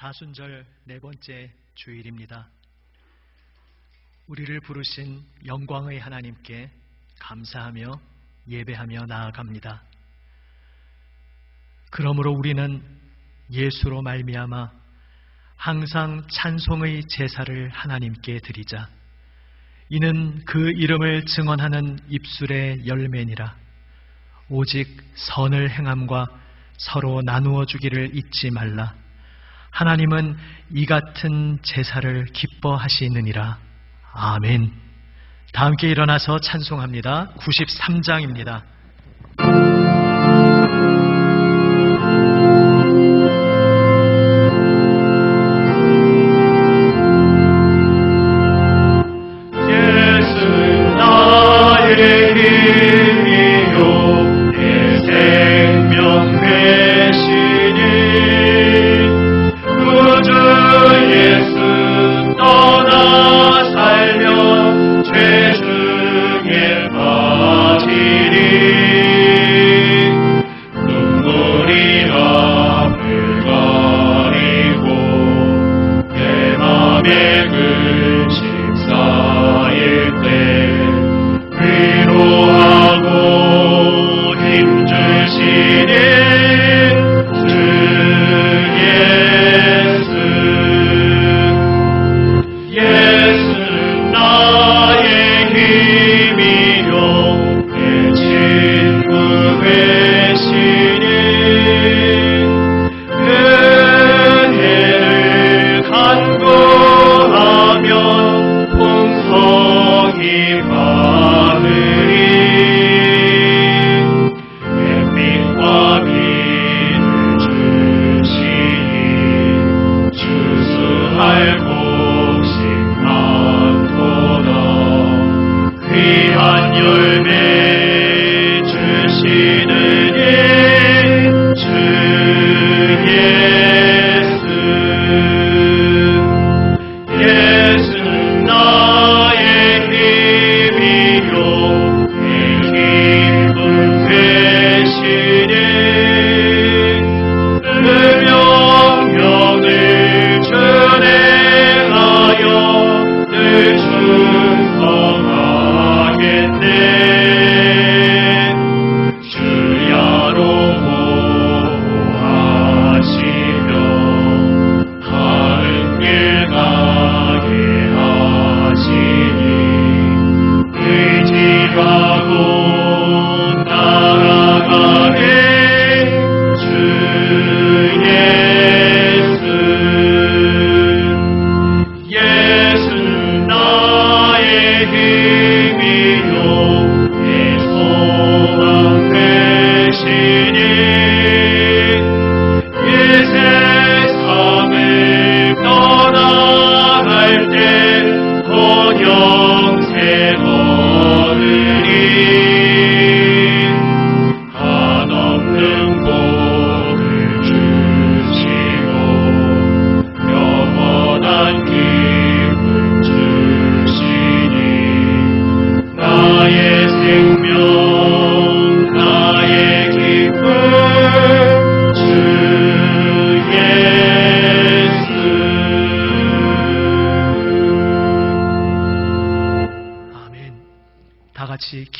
사순절 네 번째 주일입니다. 우리를 부르신 영광의 하나님께 감사하며 예배하며 나아갑니다. 그러므로 우리는 예수로 말미암아 항상 찬송의 제사를 하나님께 드리자. 이는 그 이름을 증언하는 입술의 열매니라. 오직 선을 행함과 서로 나누어 주기를 잊지 말라. 하나님은 이 같은 제사를 기뻐하시느니라. 아멘. 다 함께 일어나서 찬송합니다. 93장입니다.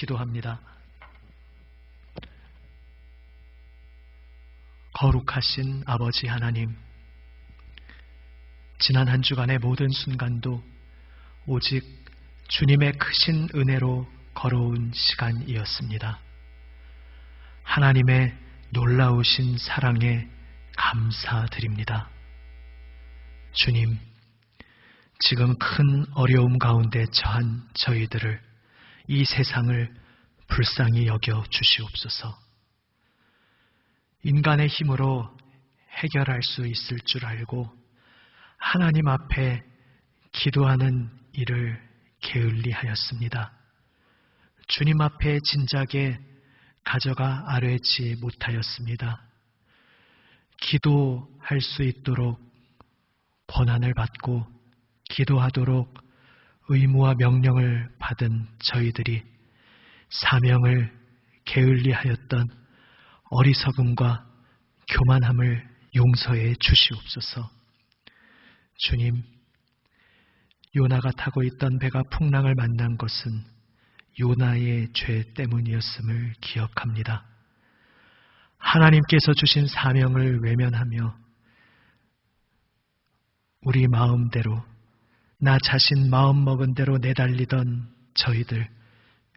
기도합니다. 거룩하신 아버지 하나님, 지난 한 주간의 모든 순간도 오직 주님의 크신 은혜로 걸어온 시간이었습니다. 하나님의 놀라우신 사랑에 감사드립니다. 주님, 지금 큰 어려움 가운데 처한 저희들을, 이 세상을 불쌍히 여겨 주시옵소서. 인간의 힘으로 해결할 수 있을 줄 알고 하나님 앞에 기도하는 일을 게을리 하였습니다. 주님 앞에 진작에 가져가 아뢰지 못하였습니다. 기도할 수 있도록 권한을 받고 기도하도록 의무와 명령을 받은 저희들이 사명을 게을리하였던 어리석음과 교만함을 용서해 주시옵소서. 주님, 요나가 타고 있던 배가 풍랑을 만난 것은 요나의 죄 때문이었음을 기억합니다. 하나님께서 주신 사명을 외면하며 우리 마음대로, 나 자신 마음먹은 대로 내달리던 저희들,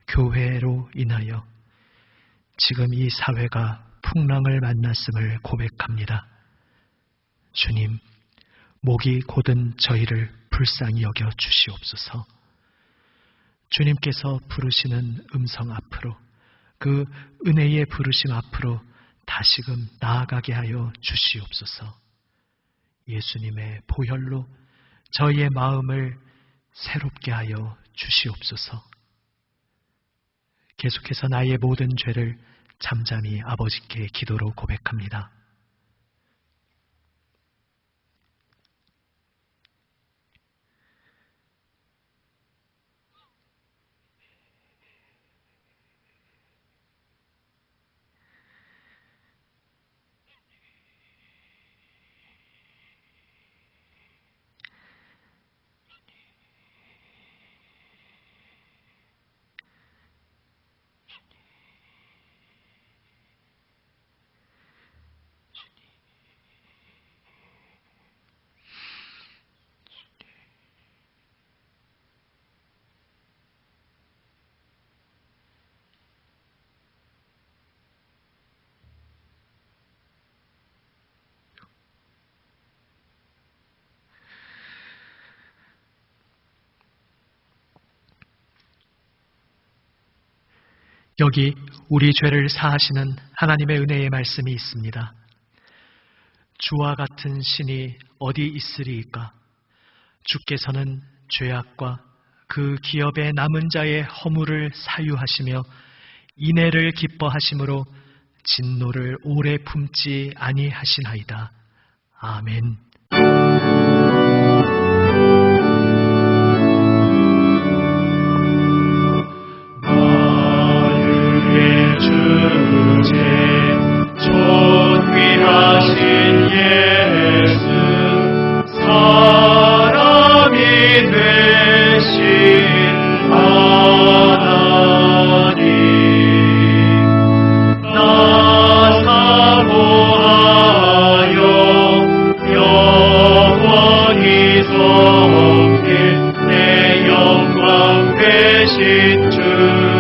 교회로 인하여 지금 이 사회가 풍랑을 만났음을 고백합니다. 주님, 목이 곧은 저희를 불쌍히 여겨 주시옵소서. 주님께서 부르시는 음성 앞으로, 그 은혜의 부르심 앞으로 다시금 나아가게 하여 주시옵소서. 예수님의 보혈로 저희의 마음을 새롭게 하여 주시옵소서. 계속해서 나의 모든 죄를 잠잠히 아버지께 기도로 고백합니다. 여기 우리 죄를 사하시는 하나님의 은혜의 말씀이 있습니다. 주와 같은 신이 어디 있으리이까? 주께서는 죄악과 그 기업의 남은 자의 허물을 사유하시며 인애를 기뻐하심으로 진노를 오래 품지 아니하시나이다. 아멘. 존귀하신 예수, 사람이 되신 하나님, 나 사모하여 영원히 섬길 내 영광 되신 주로다.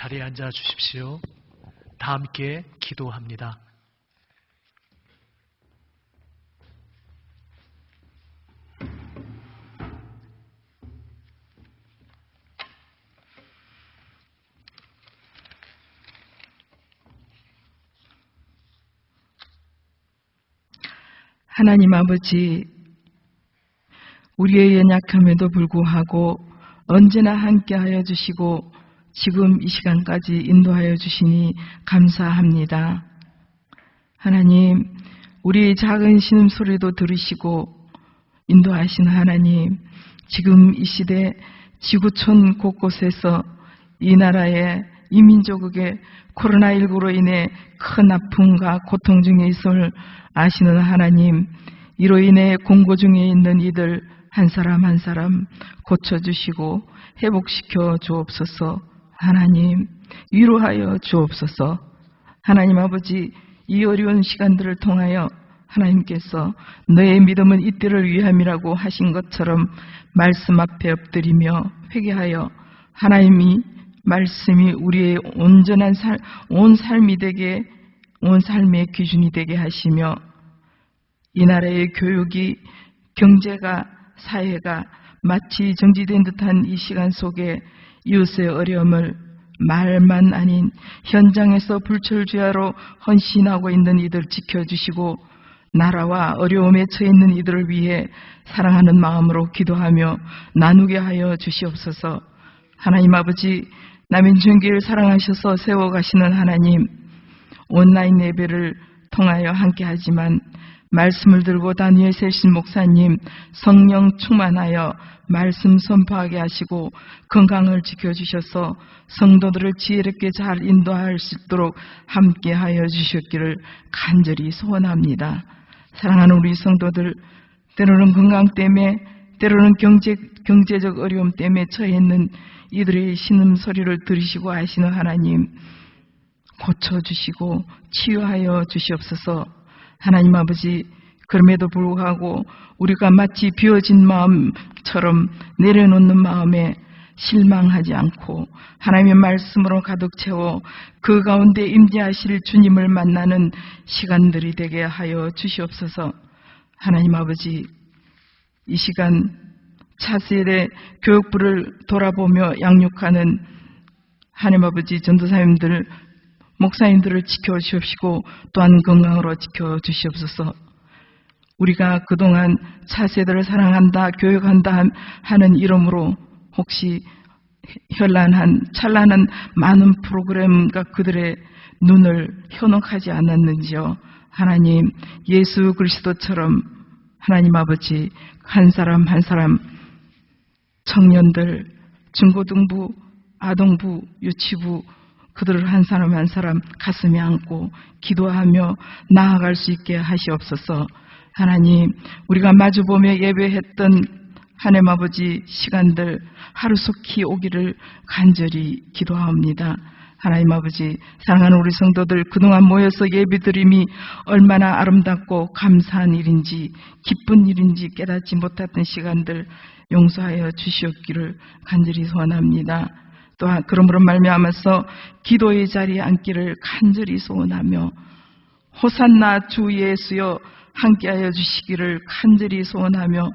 자리에 앉아 주십시오. 다 함께 기도합니다. 하나님 아버지, 우리의 연약함에도 불구하고 언제나 함께하여 주시고 지금 이 시간까지 인도하여 주시니 감사합니다. 하나님, 우리 작은 신음소리도 들으시고 인도하신 하나님, 지금 이 시대 지구촌 곳곳에서 이 나라의 이 민족에게 코로나19로 인해 큰 아픔과 고통 중에 있음을 아시는 하나님, 이로 인해 공고 중에 있는 이들 한 사람 한 사람 고쳐주시고 회복시켜 주옵소서. 하나님, 위로하여 주옵소서. 하나님 아버지, 이 어려운 시간들을 통하여 하나님께서 너의 믿음은 이때를 위함이라고 하신 것처럼 말씀 앞에 엎드리며 회개하여 하나님이 말씀이 우리의 온전한 온 삶이 되게, 온 삶의 기준이 되게 하시며 이 나라의 교육이, 경제가, 사회가 마치 정지된 듯한 이 시간 속에 이웃의 어려움을 말만 아닌 현장에서 불철주야로 헌신하고 있는 이들 지켜주시고 나라와 어려움에 처해 있는 이들을 위해 사랑하는 마음으로 기도하며 나누게 하여 주시옵소서. 하나님 아버지, 남인중교회를 사랑하셔서 세워가시는 하나님, 온라인 예배를 통하여 함께하지만 말씀을 들고 다니엘 셋신 목사님 성령 충만하여 말씀 선포하게 하시고 건강을 지켜주셔서 성도들을 지혜롭게 잘 인도할 수 있도록 함께하여 주셨기를 간절히 소원합니다. 사랑하는 우리 성도들, 때로는 건강 때문에, 때로는 경제적 어려움 때문에 처해 있는 이들의 신음소리를 들으시고 아시는 하나님, 고쳐주시고 치유하여 주시옵소서. 하나님 아버지, 그럼에도 불구하고 우리가 마치 비워진 마음처럼 내려놓는 마음에 실망하지 않고 하나님의 말씀으로 가득 채워 그 가운데 임재하실 주님을 만나는 시간들이 되게 하여 주시옵소서. 하나님 아버지, 이 시간 차세대 교육부를 돌아보며 양육하는 하나님 아버지 전도사님들, 목사님들을 지켜주시옵시고 또한 건강으로 지켜주시옵소서. 우리가 그동안 차세대를 사랑한다, 교육한다 하는 이름으로 혹시 찬란한 많은 프로그램과 그들의 눈을 현혹하지 않았는지요. 하나님, 예수 그리스도처럼 하나님 아버지, 한 사람 한 사람, 청년들, 중고등부, 아동부, 유치부, 그들을 한 사람 한 사람 가슴에 안고 기도하며 나아갈 수 있게 하시옵소서. 하나님, 우리가 마주보며 예배했던 하나님 아버지 시간들 하루속히 오기를 간절히 기도하옵니다. 하나님 아버지, 사랑하는 우리 성도들, 그동안 모여서 예배드림이 얼마나 아름답고 감사한 일인지 기쁜 일인지 깨닫지 못했던 시간들 용서하여 주시옵기를 간절히 소원합니다. 또한 그러므로 말미암아서 기도의 자리에 앉기를 간절히 소원하며 호산나 주 예수여 함께하여 주시기를 간절히 소원하며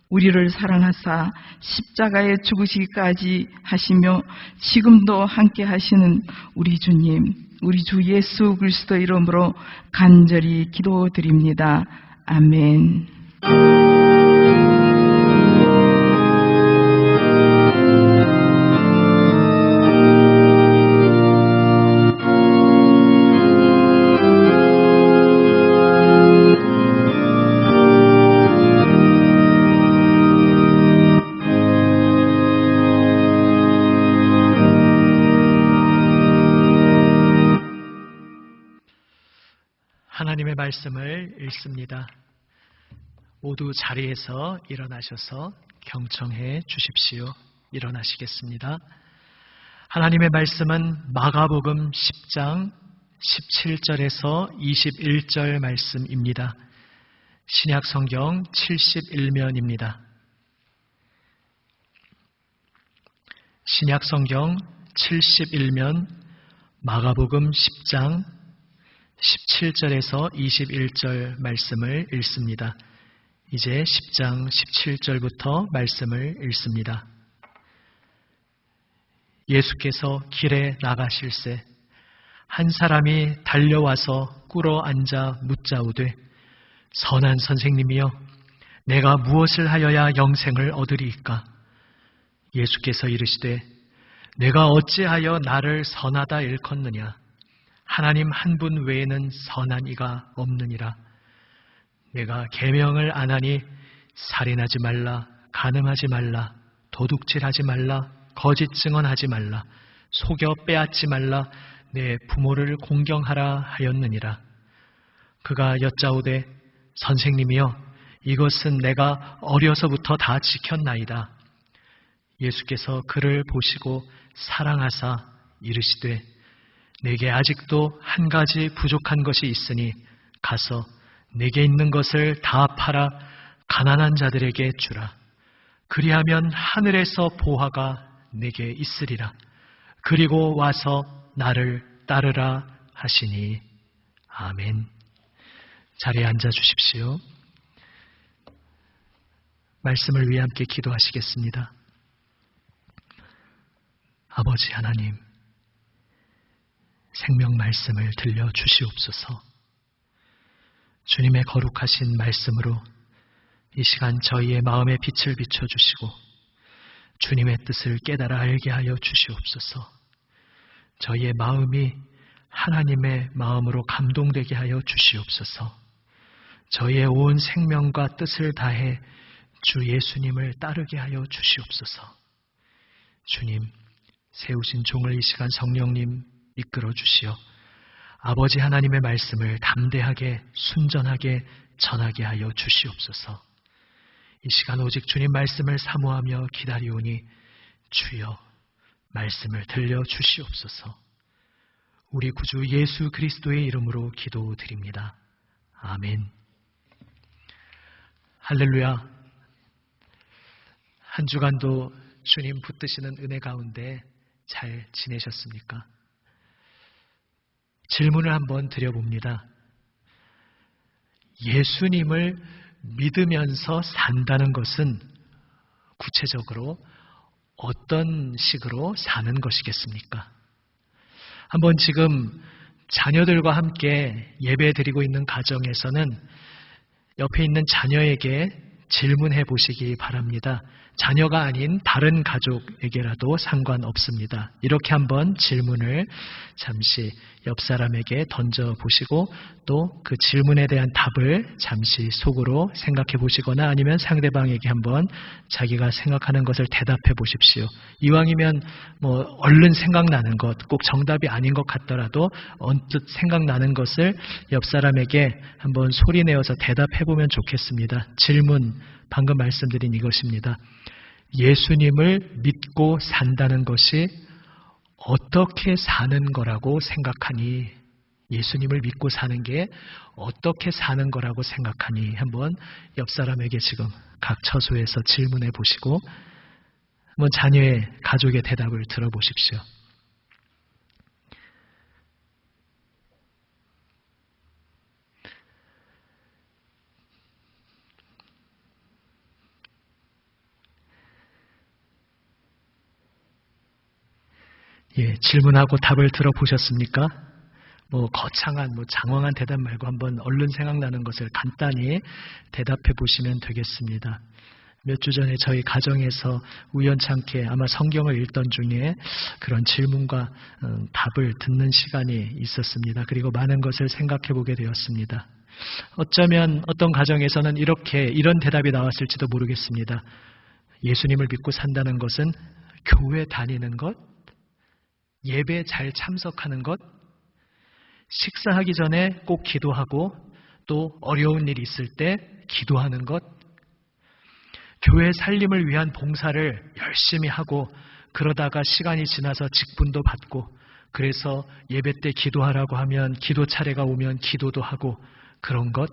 우리를 사랑하사 십자가에 죽으시기까지 하시며 지금도 함께 하시는 우리 주님, 우리 주 예수 그리스도 이름으로 간절히 기도드립니다. 아멘. 하나님의 말씀을 읽습니다. 모두 자리에서 일어나셔서 경청해 주십시오. 일어나시겠습니다. 하나님의 말씀은 마가복음 10장 17절에서 21절 말씀입니다. 신약 성경 71면입니다. 신약 성경 71면 마가복음 10장 17절에서 21절 말씀을 읽습니다. 이제 10장 17절부터 말씀을 읽습니다. 예수께서 길에 나가실새 한 사람이 달려와서 꿇어 앉아 묻자오되 선한 선생님이여 내가 무엇을 하여야 영생을 얻으리이까? 예수께서 이르시되 내가 어찌하여 나를 선하다 일컫느냐? 하나님 한 분 외에는 선한 이가 없느니라. 내가 계명을 안 하니 살인하지 말라, 간음하지 말라, 도둑질하지 말라, 거짓 증언하지 말라, 속여 빼앗지 말라 내 부모를 공경하라 하였느니라. 그가 여짜오되 선생님이여 이것은 내가 어려서부터 다 지켰나이다. 예수께서 그를 보시고 사랑하사 이르시되 내게 아직도 한 가지 부족한 것이 있으니 가서 내게 있는 것을 다 팔아 가난한 자들에게 주라. 그리하면 하늘에서 보화가 내게 있으리라. 그리고 와서 나를 따르라 하시니. 아멘. 자리에 앉아 주십시오. 말씀을 위해 함께 기도하시겠습니다. 아버지 하나님, 생명 말씀을 들려 주시옵소서. 주님의 거룩하신 말씀으로 이 시간 저희의 마음에 빛을 비춰주시고 주님의 뜻을 깨달아 알게 하여 주시옵소서. 저희의 마음이 하나님의 마음으로 감동되게 하여 주시옵소서. 저희의 온 생명과 뜻을 다해 주 예수님을 따르게 하여 주시옵소서. 주님, 세우신 종을 이 시간 성령님 이끌어 주시어 아버지 하나님의 말씀을 담대하게 순전하게 전하게 하여 주시옵소서. 이 시간 오직 주님 말씀을 사모하며 기다리오니 주여 말씀을 들려 주시옵소서. 우리 구주 예수 그리스도의 이름으로 기도드립니다. 아멘. 할렐루야. 한 주간도 주님 붙드시는 은혜 가운데 잘 지내셨습니까? 질문을 한번 드려봅니다. 예수님을 믿으면서 산다는 것은 구체적으로 어떤 식으로 사는 것이겠습니까? 한번 지금 자녀들과 함께 예배 드리고 있는 가정에서는 옆에 있는 자녀에게 질문해 보시기 바랍니다. 자녀가 아닌 다른 가족에게라도 상관없습니다. 이렇게 한번 질문을 잠시 옆 사람에게 던져보시고 또 그 질문에 대한 답을 잠시 속으로 생각해 보시거나 아니면 상대방에게 한번 자기가 생각하는 것을 대답해 보십시오. 이왕이면 얼른 생각나는 것, 꼭 정답이 아닌 것 같더라도 언뜻 생각나는 것을 옆 사람에게 한번 소리내어서 대답해 보면 좋겠습니다. 질문, 방금 말씀드린 이것입니다. 예수님을 믿고 산다는 것이 어떻게 사는 거라고 생각하니? 예수님을 믿고 사는 게 어떻게 사는 거라고 생각하니? 한번 옆 사람에게 지금 각 처소에서 질문해 보시고 한번 자녀의 가족의 대답을 들어보십시오. 예, 질문하고 답을 들어보셨습니까? 거창한, 장황한 대답 말고 한번 얼른 생각나는 것을 간단히 대답해 보시면 되겠습니다. 몇 주 전에 저희 가정에서 우연찮게 아마 성경을 읽던 중에 그런 질문과 답을 듣는 시간이 있었습니다. 그리고 많은 것을 생각해 보게 되었습니다. 어쩌면 어떤 가정에서는 이런 대답이 나왔을지도 모르겠습니다. 예수님을 믿고 산다는 것은 교회 다니는 것, 예배 잘 참석하는 것, 식사하기 전에 꼭 기도하고 또 어려운 일 있을 때 기도하는 것, 교회 살림을 위한 봉사를 열심히 하고 그러다가 시간이 지나서 직분도 받고 그래서 예배 때 기도하라고 하면 기도 차례가 오면 기도도 하고 그런 것,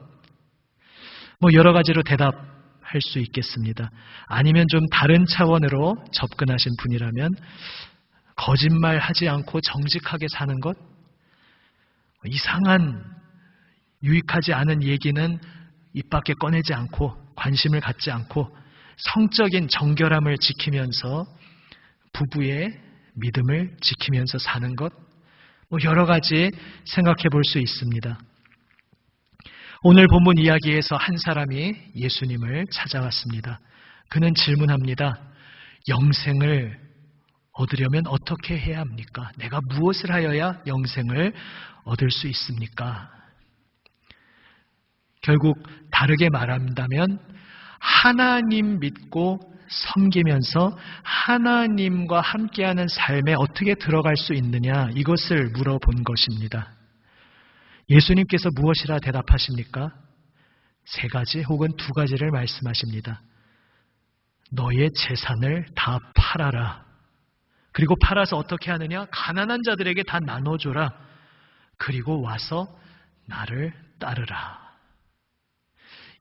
여러 가지로 대답할 수 있겠습니다. 아니면 좀 다른 차원으로 접근하신 분이라면 거짓말하지 않고 정직하게 사는 것, 이상한 유익하지 않은 얘기는 입 밖에 꺼내지 않고 관심을 갖지 않고 성적인 정결함을 지키면서 부부의 믿음을 지키면서 사는 것, 여러 가지 생각해 볼 수 있습니다. 오늘 본문 이야기에서 한 사람이 예수님을 찾아왔습니다. 그는 질문합니다. 영생을 얻으려면 어떻게 해야 합니까? 내가 무엇을 하여야 영생을 얻을 수 있습니까? 결국 다르게 말한다면 하나님 믿고 섬기면서 하나님과 함께하는 삶에 어떻게 들어갈 수 있느냐, 이것을 물어본 것입니다. 예수님께서 무엇이라 대답하십니까? 3가지 혹은 2가지를 말씀하십니다. 너의 재산을 다 팔아라. 그리고 팔아서 어떻게 하느냐? 가난한 자들에게 다 나눠줘라. 그리고 와서 나를 따르라.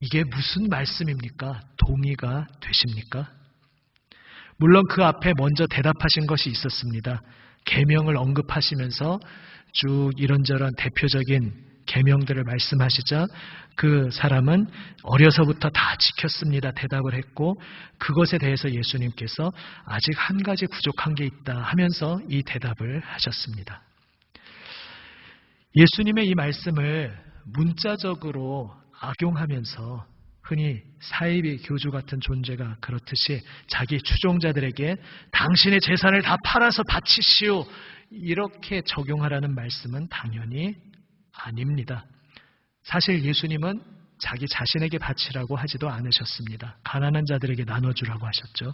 이게 무슨 말씀입니까? 동의가 되십니까? 물론 그 앞에 먼저 대답하신 것이 있었습니다. 계명을 언급하시면서 쭉 이런저런 대표적인 계명들을 말씀하시자 그 사람은 어려서부터 다 지켰습니다. 대답을 했고, 그것에 대해서 예수님께서 아직 한 가지 부족한 게 있다 하면서 이 대답을 하셨습니다. 예수님의 이 말씀을 문자적으로 악용하면서 흔히 사이비 교주 같은 존재가 그렇듯이 자기 추종자들에게 당신의 재산을 다 팔아서 바치시오, 이렇게 적용하라는 말씀은 당연히 아닙니다. 사실 예수님은 자기 자신에게 바치라고 하지도 않으셨습니다. 가난한 자들에게 나눠주라고 하셨죠.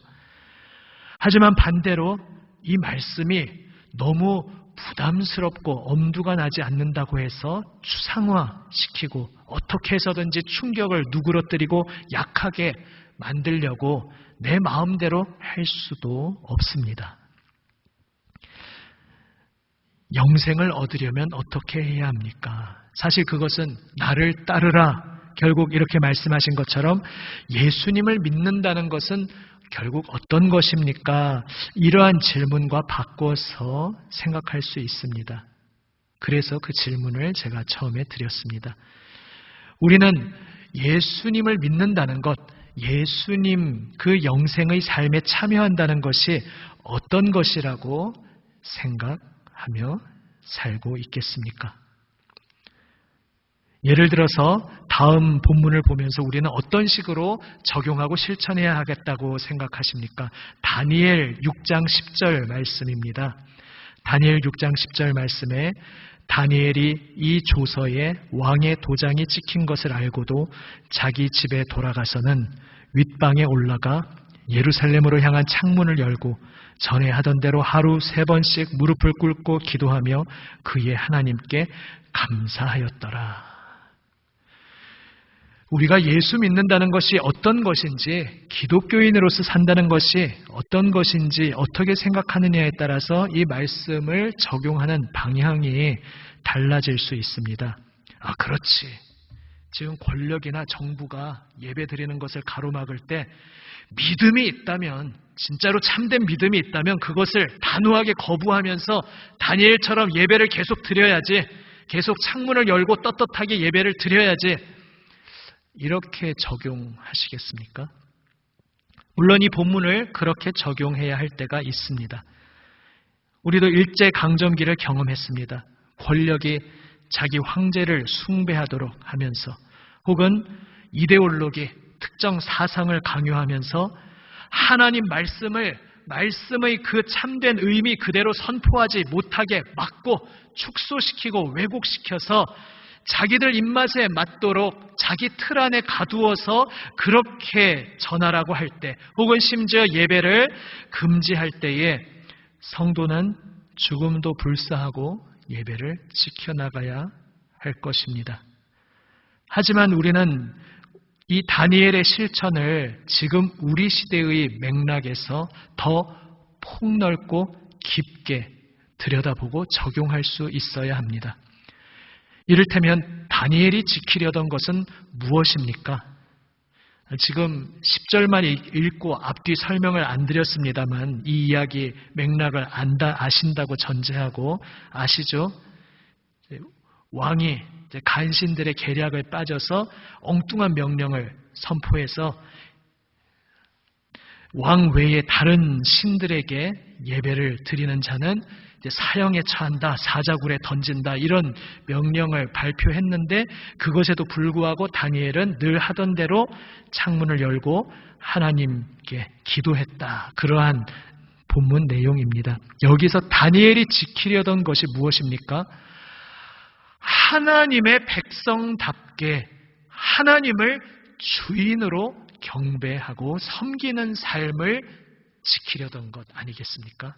하지만 반대로 이 말씀이 너무 부담스럽고 엄두가 나지 않는다고 해서 추상화시키고 어떻게 해서든지 충격을 누그러뜨리고 약하게 만들려고 내 마음대로 할 수도 없습니다. 영생을 얻으려면 어떻게 해야 합니까? 사실 그것은 나를 따르라, 결국 이렇게 말씀하신 것처럼 예수님을 믿는다는 것은 결국 어떤 것입니까? 이러한 질문과 바꿔서 생각할 수 있습니다. 그래서 그 질문을 제가 처음에 드렸습니다. 우리는 예수님을 믿는다는 것, 예수님 그 영생의 삶에 참여한다는 것이 어떤 것이라고 생각하며 살고 있겠습니까? 예를 들어서 다음 본문을 보면서 우리는 어떤 식으로 적용하고 실천해야 하겠다고 생각하십니까? 다니엘 6장 10절 말씀입니다. 다니엘 6장 10절 말씀에 다니엘이 이 조서에 왕의 도장이 찍힌 것을 알고도 자기 집에 돌아가서는 윗방에 올라가 예루살렘으로 향한 창문을 열고 전에 하던 대로 하루 3번씩 무릎을 꿇고 기도하며 그의 하나님께 감사하였더라. 우리가 예수 믿는다는 것이 어떤 것인지, 기독교인으로서 산다는 것이 어떤 것인지 어떻게 생각하느냐에 따라서 이 말씀을 적용하는 방향이 달라질 수 있습니다. 아, 그렇지. 지금 권력이나 정부가 예배 드리는 것을 가로막을 때 믿음이 있다면, 진짜로 참된 믿음이 있다면 그것을 단호하게 거부하면서 다니엘처럼 예배를 계속 드려야지, 계속 창문을 열고 떳떳하게 예배를 드려야지, 이렇게 적용하시겠습니까? 물론 이 본문을 그렇게 적용해야 할 때가 있습니다. 우리도 일제강점기를 경험했습니다. 권력이 자기 황제를 숭배하도록 하면서, 혹은 이데올로기, 특정 사상을 강요하면서 하나님 말씀의 그 참된 의미 그대로 선포하지 못하게 막고 축소시키고 왜곡시켜서 자기들 입맛에 맞도록 자기 틀 안에 가두어서 그렇게 전하라고 할 때, 혹은 심지어 예배를 금지할 때에 성도는 죽음도 불사하고 예배를 지켜나가야 할 것입니다. 하지만 우리는 이 다니엘의 실천을 지금 우리 시대의 맥락에서 더 폭넓고 깊게 들여다보고 적용할 수 있어야 합니다. 이를테면 다니엘이 지키려던 것은 무엇입니까? 지금 10절만 읽고 앞뒤 설명을 안 드렸습니다만 이 이야기 맥락을 아신다고 전제하고 아시죠? 왕이 간신들의 계략을 빠져서 엉뚱한 명령을 선포해서 왕 외에 다른 신들에게 예배를 드리는 자는 사형에 처한다, 사자굴에 던진다, 이런 명령을 발표했는데 그것에도 불구하고 다니엘은 늘 하던 대로 창문을 열고 하나님께 기도했다. 그러한 본문 내용입니다. 여기서 다니엘이 지키려던 것이 무엇입니까? 하나님의 백성답게 하나님을 주인으로 경배하고 섬기는 삶을 지키려던 것 아니겠습니까?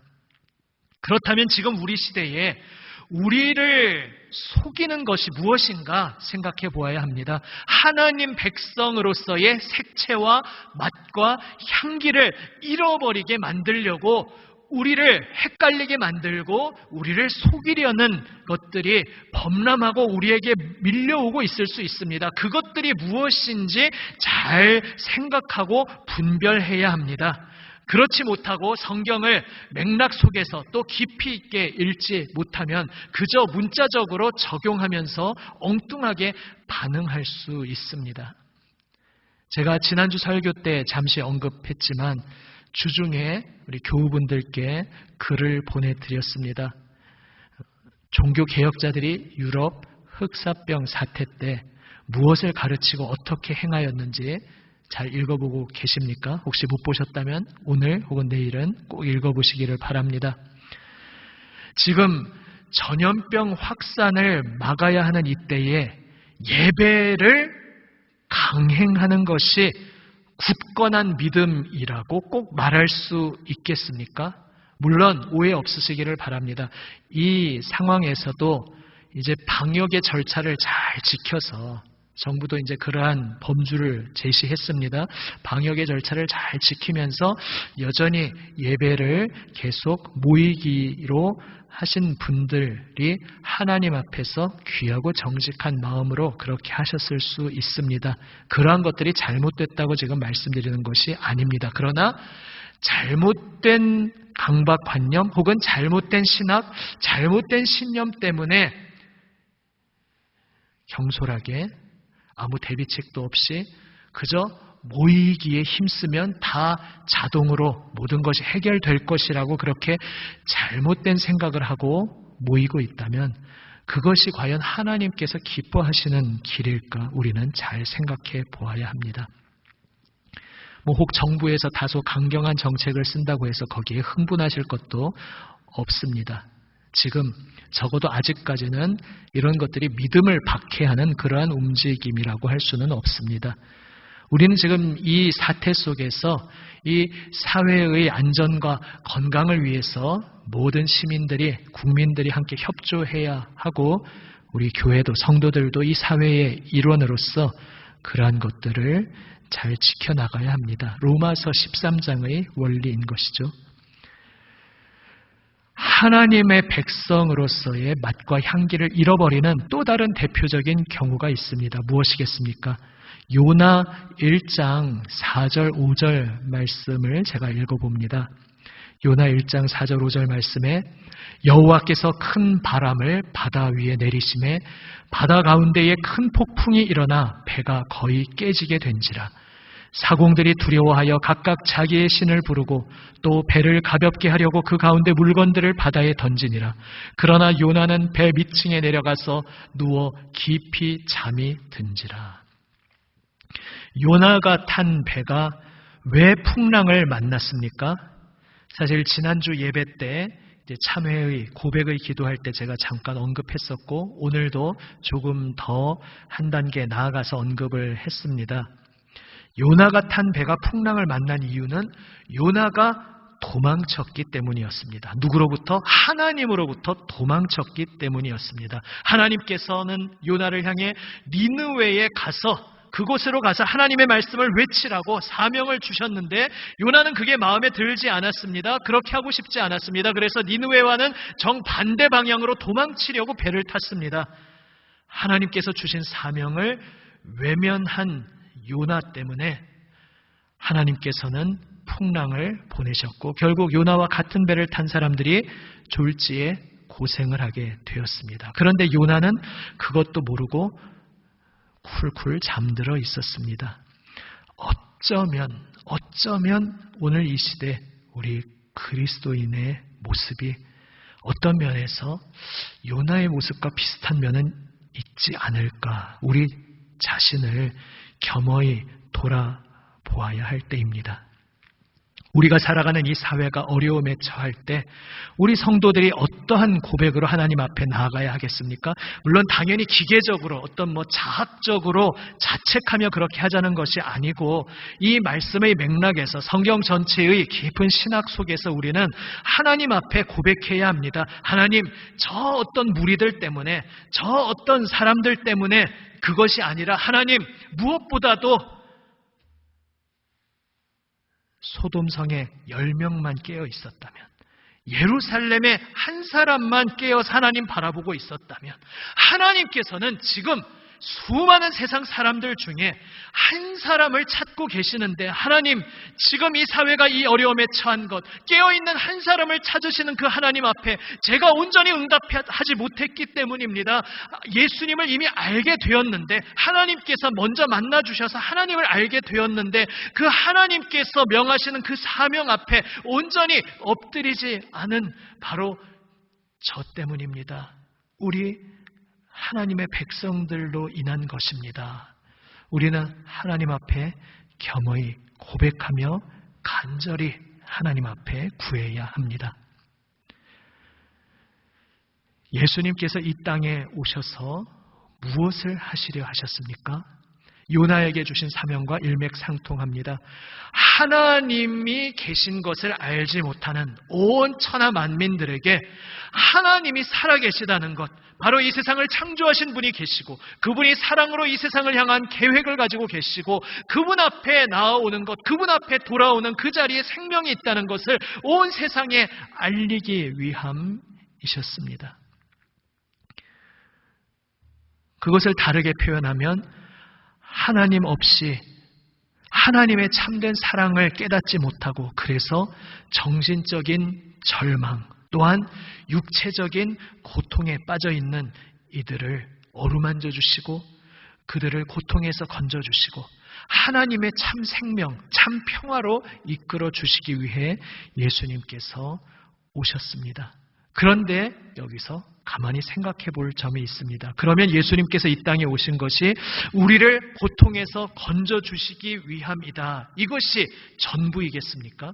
그렇다면 지금 우리 시대에 우리를 속이는 것이 무엇인가 생각해 보아야 합니다. 하나님 백성으로서의 색채와 맛과 향기를 잃어버리게 만들려고 우리를 헷갈리게 만들고 우리를 속이려는 것들이 범람하고 우리에게 밀려오고 있을 수 있습니다. 그것들이 무엇인지 잘 생각하고 분별해야 합니다. 그렇지 못하고 성경을 맥락 속에서 또 깊이 있게 읽지 못하면 그저 문자적으로 적용하면서 엉뚱하게 반응할 수 있습니다. 제가 지난주 설교 때 잠시 언급했지만 주중에 우리 교우분들께 글을 보내드렸습니다. 종교개혁자들이 유럽 흑사병 사태 때 무엇을 가르치고 어떻게 행하였는지 잘 읽어보고 계십니까? 혹시 못 보셨다면 오늘 혹은 내일은 꼭 읽어보시기를 바랍니다. 지금 전염병 확산을 막아야 하는 이때에 예배를 강행하는 것이 굳건한 믿음이라고 꼭 말할 수 있겠습니까? 물론 오해 없으시기를 바랍니다. 이 상황에서도 이제 방역의 절차를 잘 지켜서 정부도 이제 그러한 범주를 제시했습니다. 방역의 절차를 잘 지키면서 여전히 예배를 계속 모이기로 하신 분들이 하나님 앞에서 귀하고 정직한 마음으로 그렇게 하셨을 수 있습니다. 그러한 것들이 잘못됐다고 지금 말씀드리는 것이 아닙니다. 그러나 잘못된 강박관념 혹은 잘못된 신학, 잘못된 신념 때문에 경솔하게 아무 대비책도 없이 그저 모이기에 힘쓰면 다 자동으로 모든 것이 해결될 것이라고 그렇게 잘못된 생각을 하고 모이고 있다면 그것이 과연 하나님께서 기뻐하시는 길일까 우리는 잘 생각해 보아야 합니다. 혹 정부에서 다소 강경한 정책을 쓴다고 해서 거기에 흥분하실 것도 없습니다. 지금 적어도 아직까지는 이런 것들이 믿음을 박해하는 그러한 움직임이라고 할 수는 없습니다. 우리는 지금 이 사태 속에서 이 사회의 안전과 건강을 위해서 모든 시민들이, 국민들이 함께 협조해야 하고 우리 교회도 성도들도 이 사회의 일원으로서 그러한 것들을 잘 지켜나가야 합니다. 로마서 13장의 원리인 것이죠. 하나님의 백성으로서의 맛과 향기를 잃어버리는 또 다른 대표적인 경우가 있습니다. 무엇이겠습니까? 요나 1장 4절 5절 말씀을 제가 읽어봅니다. 요나 1장 4절 5절 말씀에 여호와께서 큰 바람을 바다 위에 내리심에 바다 가운데에 큰 폭풍이 일어나 배가 거의 깨지게 된지라. 사공들이 두려워하여 각각 자기의 신을 부르고 또 배를 가볍게 하려고 그 가운데 물건들을 바다에 던지니라. 그러나 요나는 배 밑층에 내려가서 누워 깊이 잠이 든지라. 요나가 탄 배가 왜 풍랑을 만났습니까? 사실 지난주 예배 때 이제 참회의 고백의 기도할 때 제가 잠깐 언급했었고 오늘도 조금 더 한 단계 나아가서 언급을 했습니다. 요나가 탄 배가 풍랑을 만난 이유는 요나가 도망쳤기 때문이었습니다. 누구로부터? 하나님으로부터 도망쳤기 때문이었습니다. 하나님께서는 요나를 향해 니느웨에 가서 그곳으로 가서 하나님의 말씀을 외치라고 사명을 주셨는데 요나는 그게 마음에 들지 않았습니다. 그렇게 하고 싶지 않았습니다. 그래서 니느웨와는 정반대 방향으로 도망치려고 배를 탔습니다. 하나님께서 주신 사명을 외면한 요나 때문에 하나님께서는 풍랑을 보내셨고 결국 요나와 같은 배를 탄 사람들이 졸지에 고생을 하게 되었습니다. 그런데 요나는 그것도 모르고 쿨쿨 잠들어 있었습니다. 어쩌면 오늘 이 시대 우리 그리스도인의 모습이 어떤 면에서 요나의 모습과 비슷한 면은 있지 않을까. 우리 자신을 겸허히 돌아보아야 할 때입니다. 우리가 살아가는 이 사회가 어려움에 처할 때 우리 성도들이 어떠한 고백으로 하나님 앞에 나아가야 하겠습니까? 물론 당연히 기계적으로 어떤 자학적으로 자책하며 그렇게 하자는 것이 아니고 이 말씀의 맥락에서 성경 전체의 깊은 신학 속에서 우리는 하나님 앞에 고백해야 합니다. 하나님, 저 어떤 무리들 때문에 저 어떤 사람들 때문에 그것이 아니라 하나님, 무엇보다도 소돔성에 10명만 깨어 있었다면, 예루살렘에 한 사람만 깨어서 하나님 바라보고 있었다면, 하나님께서는 지금 수많은 세상 사람들 중에 한 사람을 찾고 계시는데, 하나님, 지금 이 사회가 이 어려움에 처한 것, 깨어있는 한 사람을 찾으시는 그 하나님 앞에 제가 온전히 응답하지 못했기 때문입니다. 예수님을 이미 알게 되었는데, 하나님께서 먼저 만나주셔서 하나님을 알게 되었는데, 그 하나님께서 명하시는 그 사명 앞에 온전히 엎드리지 않은 바로 저 때문입니다. 우리 하나님의 백성들로 인한 것입니다. 우리는 하나님 앞에 겸허히 고백하며 간절히 하나님 앞에 구해야 합니다. 예수님께서 이 땅에 오셔서 무엇을 하시려 하셨습니까? 요나에게 주신 사명과 일맥상통합니다. 하나님이 계신 것을 알지 못하는 온 천하 만민들에게 하나님이 살아계시다는 것, 바로 이 세상을 창조하신 분이 계시고 그분이 사랑으로 이 세상을 향한 계획을 가지고 계시고 그분 앞에 나아오는 것, 그분 앞에 돌아오는 그 자리에 생명이 있다는 것을 온 세상에 알리기 위함이셨습니다. 그것을 다르게 표현하면 하나님 없이 하나님의 참된 사랑을 깨닫지 못하고 그래서 정신적인 절망 또한 육체적인 고통에 빠져있는 이들을 어루만져 주시고 그들을 고통에서 건져주시고 하나님의 참 생명, 참 평화로 이끌어 주시기 위해 예수님께서 오셨습니다. 그런데 여기서 가만히 생각해 볼 점이 있습니다. 그러면 예수님께서 이 땅에 오신 것이 우리를 고통에서 건져주시기 위함이다. 이것이 전부이겠습니까?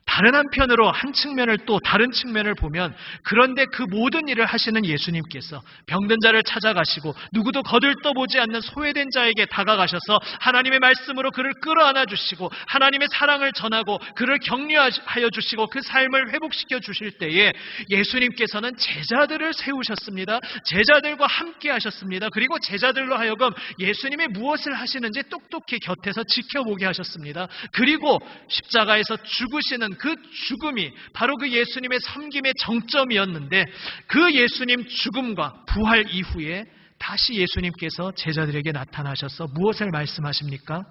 다른 한편으로 한 측면을 또 다른 측면을 보면 그런데 그 모든 일을 하시는 예수님께서 병든 자를 찾아가시고 누구도 거들떠보지 않는 소외된 자에게 다가가셔서 하나님의 말씀으로 그를 끌어안아 주시고 하나님의 사랑을 전하고 그를 격려하여 주시고 그 삶을 회복시켜 주실 때에 예수님께서는 제자들을 세우셨습니다. 제자들과 함께 하셨습니다. 그리고 제자들로 하여금 예수님이 무엇을 하시는지 똑똑히 곁에서 지켜보게 하셨습니다. 그리고 십자가에서 죽으시는 그 죽음이 바로 그 예수님의 섬김의 정점이었는데 그 예수님 죽음과 부활 이후에 다시 예수님께서 제자들에게 나타나셔서 무엇을 말씀하십니까?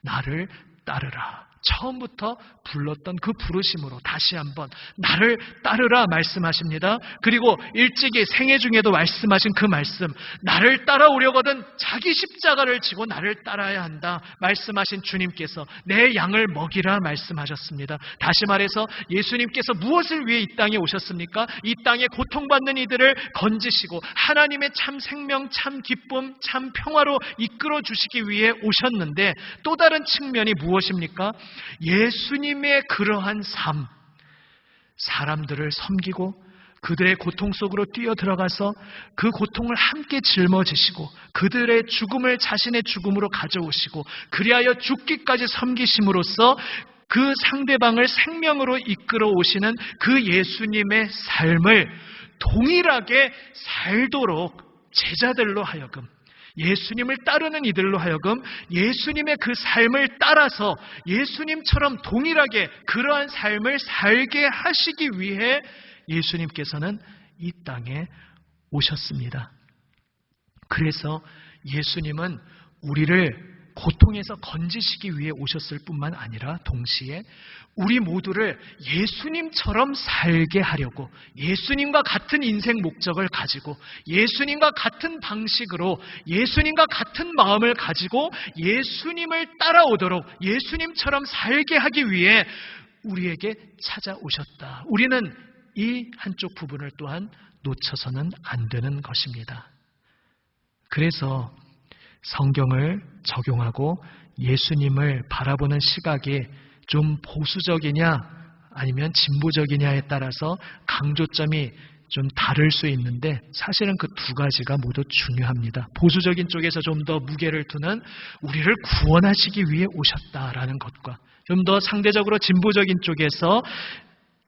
나를 따르라. 처음부터 불렀던 그 부르심으로 다시 한번 나를 따르라 말씀하십니다. 그리고 일찍이 생애 중에도 말씀하신 그 말씀, 나를 따라오려거든 자기 십자가를 지고 나를 따라야 한다 말씀하신 주님께서 내 양을 먹이라 말씀하셨습니다. 다시 말해서 예수님께서 무엇을 위해 이 땅에 오셨습니까? 이 땅에 고통받는 이들을 건지시고 하나님의 참 생명, 참 기쁨, 참 평화로 이끌어 주시기 위해 오셨는데 또 다른 측면이 무엇입니까? 예수님의 그러한 삶, 사람들을 섬기고 그들의 고통 속으로 뛰어들어가서 그 고통을 함께 짊어지시고 그들의 죽음을 자신의 죽음으로 가져오시고 그리하여 죽기까지 섬기심으로써 그 상대방을 생명으로 이끌어 오시는 그 예수님의 삶을 동일하게 살도록 제자들로 하여금 예수님을 따르는 이들로 하여금 예수님의 그 삶을 따라서 예수님처럼 동일하게 그러한 삶을 살게 하시기 위해 예수님께서는 이 땅에 오셨습니다. 그래서 예수님은 우리를 고통에서 건지시기 위해 오셨을 뿐만 아니라 동시에 우리 모두를 예수님처럼 살게 하려고 예수님과 같은 인생 목적을 가지고 예수님과 같은 방식으로 예수님과 같은 마음을 가지고 예수님을 따라오도록 예수님처럼 살게 하기 위해 우리에게 찾아오셨다. 우리는 이 한쪽 부분을 또한 놓쳐서는 안 되는 것입니다. 그래서 성경을 적용하고 예수님을 바라보는 시각이 좀 보수적이냐 아니면 진보적이냐에 따라서 강조점이 좀 다를 수 있는데 사실은 그 두 가지가 모두 중요합니다. 보수적인 쪽에서 좀 더 무게를 두는 우리를 구원하시기 위해 오셨다라는 것과 좀 더 상대적으로 진보적인 쪽에서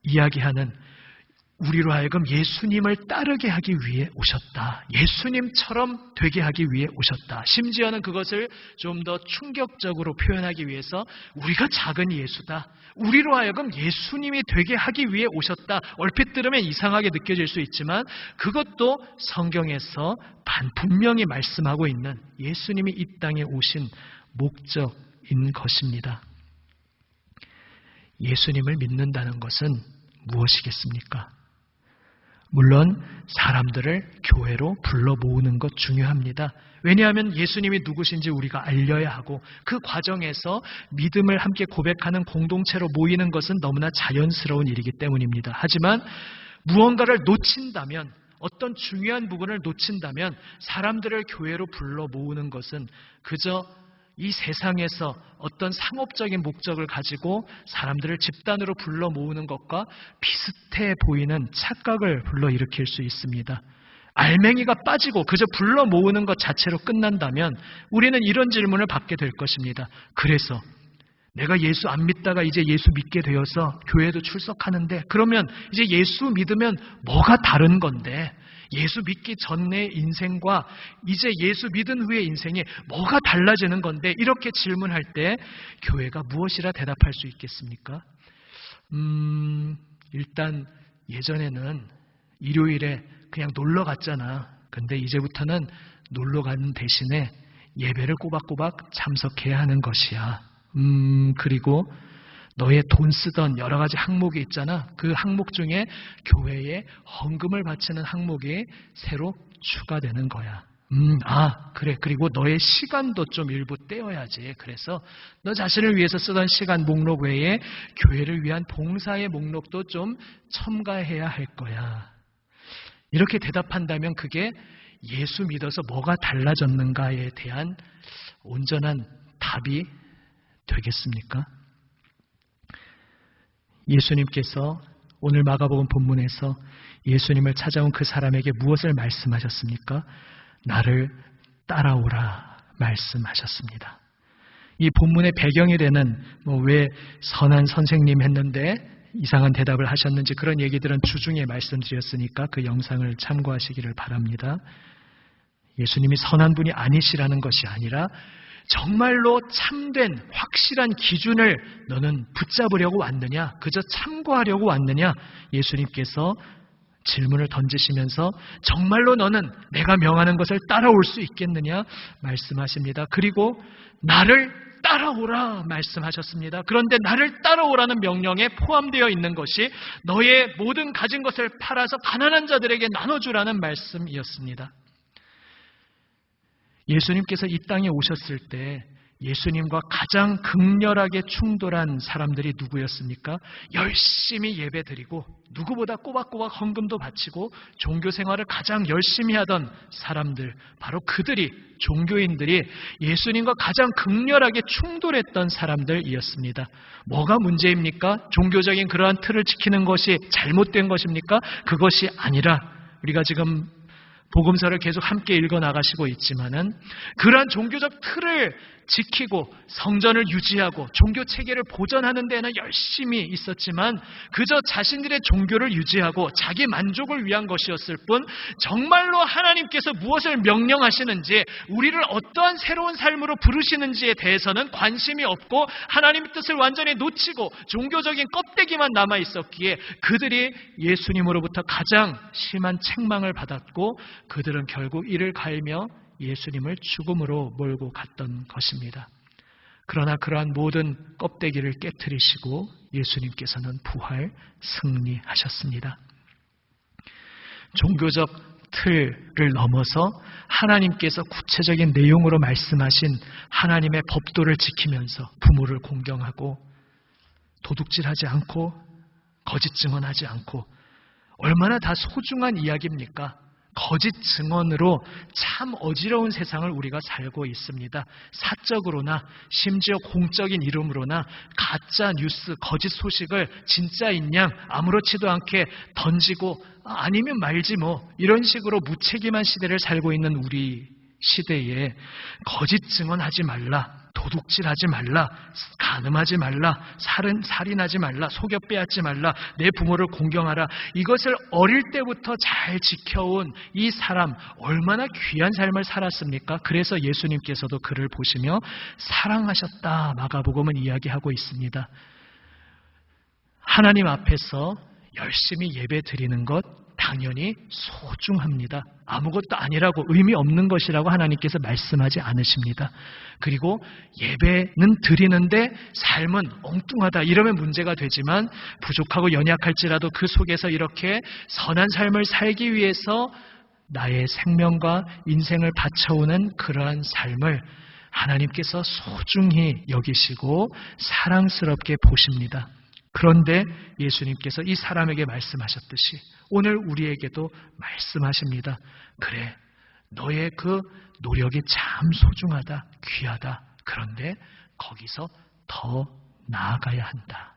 이야기하는 우리로 하여금 예수님을 따르게 하기 위해 오셨다. 예수님처럼 되게 하기 위해 오셨다. 심지어는 그것을 좀 더 충격적으로 표현하기 위해서 우리가 작은 예수다. 우리로 하여금 예수님이 되게 하기 위해 오셨다. 얼핏 들으면 이상하게 느껴질 수 있지만 그것도 성경에서 분명히 말씀하고 있는 예수님이 이 땅에 오신 목적인 것입니다. 예수님을 믿는다는 것은 무엇이겠습니까? 물론 사람들을 교회로 불러 모으는 것 중요합니다. 왜냐하면 예수님이 누구신지 우리가 알려야 하고 그 과정에서 믿음을 함께 고백하는 공동체로 모이는 것은 너무나 자연스러운 일이기 때문입니다. 하지만 무언가를 놓친다면 어떤 중요한 부분을 놓친다면 사람들을 교회로 불러 모으는 것은 그저 이 세상에서 어떤 상업적인 목적을 가지고 사람들을 집단으로 불러 모으는 것과 비슷해 보이는 착각을 불러일으킬 수 있습니다. 알맹이가 빠지고 그저 불러 모으는 것 자체로 끝난다면 우리는 이런 질문을 받게 될 것입니다. 그래서 내가 예수 안 믿다가 이제 예수 믿게 되어서 교회도 출석하는데 그러면 이제 예수 믿으면 뭐가 다른 건데 예수 믿기 전의 인생과 이제 예수 믿은 후의 인생이 뭐가 달라지는 건데 이렇게 질문할 때 교회가 무엇이라 대답할 수 있겠습니까? 일단 예전에는 일요일에 그냥 놀러 갔잖아. 근데 이제부터는 놀러 가는 대신에 예배를 꼬박꼬박 참석해야 하는 것이야. 그리고 너의 돈 쓰던 여러 가지 항목이 있잖아. 그 항목 중에 교회에 헌금을 바치는 항목이 새로 추가되는 거야. 그래. 그리고 너의 시간도 좀 일부 떼어야지. 그래서 너 자신을 위해서 쓰던 시간 목록 외에 교회를 위한 봉사의 목록도 좀 첨가해야 할 거야. 이렇게 대답한다면 그게 예수 믿어서 뭐가 달라졌는가에 대한 온전한 답이 되겠습니까? 예수님께서 오늘 마가복음 본문에서 예수님을 찾아온 그 사람에게 무엇을 말씀하셨습니까? 나를 따라오라 말씀하셨습니다. 이 본문의 배경이 되는 왜 선한 선생님 했는데 이상한 대답을 하셨는지 그런 얘기들은 주중에 말씀드렸으니까 그 영상을 참고하시기를 바랍니다. 예수님이 선한 분이 아니시라는 것이 아니라 정말로 참된 확실한 기준을 너는 붙잡으려고 왔느냐? 그저 참고하려고 왔느냐? 예수님께서 질문을 던지시면서 정말로 너는 내가 명하는 것을 따라올 수 있겠느냐? 말씀하십니다. 그리고 나를 따라오라 말씀하셨습니다. 그런데 나를 따라오라는 명령에 포함되어 있는 것이 너의 모든 가진 것을 팔아서 가난한 자들에게 나눠주라는 말씀이었습니다. 예수님께서 이 땅에 오셨을 때 예수님과 가장 극렬하게 충돌한 사람들이 누구였습니까? 열심히 예배드리고 누구보다 꼬박꼬박 헌금도 바치고 종교 생활을 가장 열심히 하던 사람들, 바로 그들이, 종교인들이 예수님과 가장 극렬하게 충돌했던 사람들이었습니다. 뭐가 문제입니까? 종교적인 그러한 틀을 지키는 것이 잘못된 것입니까? 그것이 아니라 우리가 지금 복음서를 계속 함께 읽어나가시고 있지만은 그러한 종교적 틀을 지키고 성전을 유지하고 종교체계를 보존하는 데는 열심히 있었지만 그저 자신들의 종교를 유지하고 자기 만족을 위한 것이었을 뿐 정말로 하나님께서 무엇을 명령하시는지 우리를 어떠한 새로운 삶으로 부르시는지에 대해서는 관심이 없고 하나님의 뜻을 완전히 놓치고 종교적인 껍데기만 남아있었기에 그들이 예수님으로부터 가장 심한 책망을 받았고 그들은 결국 이를 갈며 예수님을 죽음으로 몰고 갔던 것입니다. 그러나 그러한 모든 껍데기를 깨트리시고 예수님께서는 부활 승리하셨습니다. 종교적 틀을 넘어서 하나님께서 구체적인 내용으로 말씀하신 하나님의 법도를 지키면서 부모를 공경하고 도둑질하지 않고 거짓 증언하지 않고 얼마나 다 소중한 이야기입니까? 거짓 증언으로 참 어지러운 세상을 우리가 살고 있습니다. 사적으로나 심지어 공적인 이름으로나 가짜 뉴스, 거짓 소식을 진짜인 양 아무렇지도 않게 던지고 아니면 말지 뭐 이런 식으로 무책임한 시대를 살고 있는 우리 시대에 거짓 증언하지 말라, 도둑질하지 말라, 간음하지 말라, 살인하지 말라, 속여 빼앗지 말라, 내 부모를 공경하라. 이것을 어릴 때부터 잘 지켜온 이 사람 얼마나 귀한 삶을 살았습니까? 그래서 예수님께서도 그를 보시며 사랑하셨다 마가복음은 이야기하고 있습니다. 하나님 앞에서 열심히 예배 드리는 것 당연히 소중합니다. 아무것도 아니라고 의미 없는 것이라고 하나님께서 말씀하지 않으십니다. 그리고 예배는 드리는데 삶은 엉뚱하다 이러면 문제가 되지만 부족하고 연약할지라도 그 속에서 이렇게 선한 삶을 살기 위해서 나의 생명과 인생을 바쳐오는 그러한 삶을 하나님께서 소중히 여기시고 사랑스럽게 보십니다. 그런데 예수님께서 이 사람에게 말씀하셨듯이 오늘 우리에게도 말씀하십니다. 그래, 너의 그 노력이 참 소중하다, 귀하다. 그런데 거기서 더 나아가야 한다.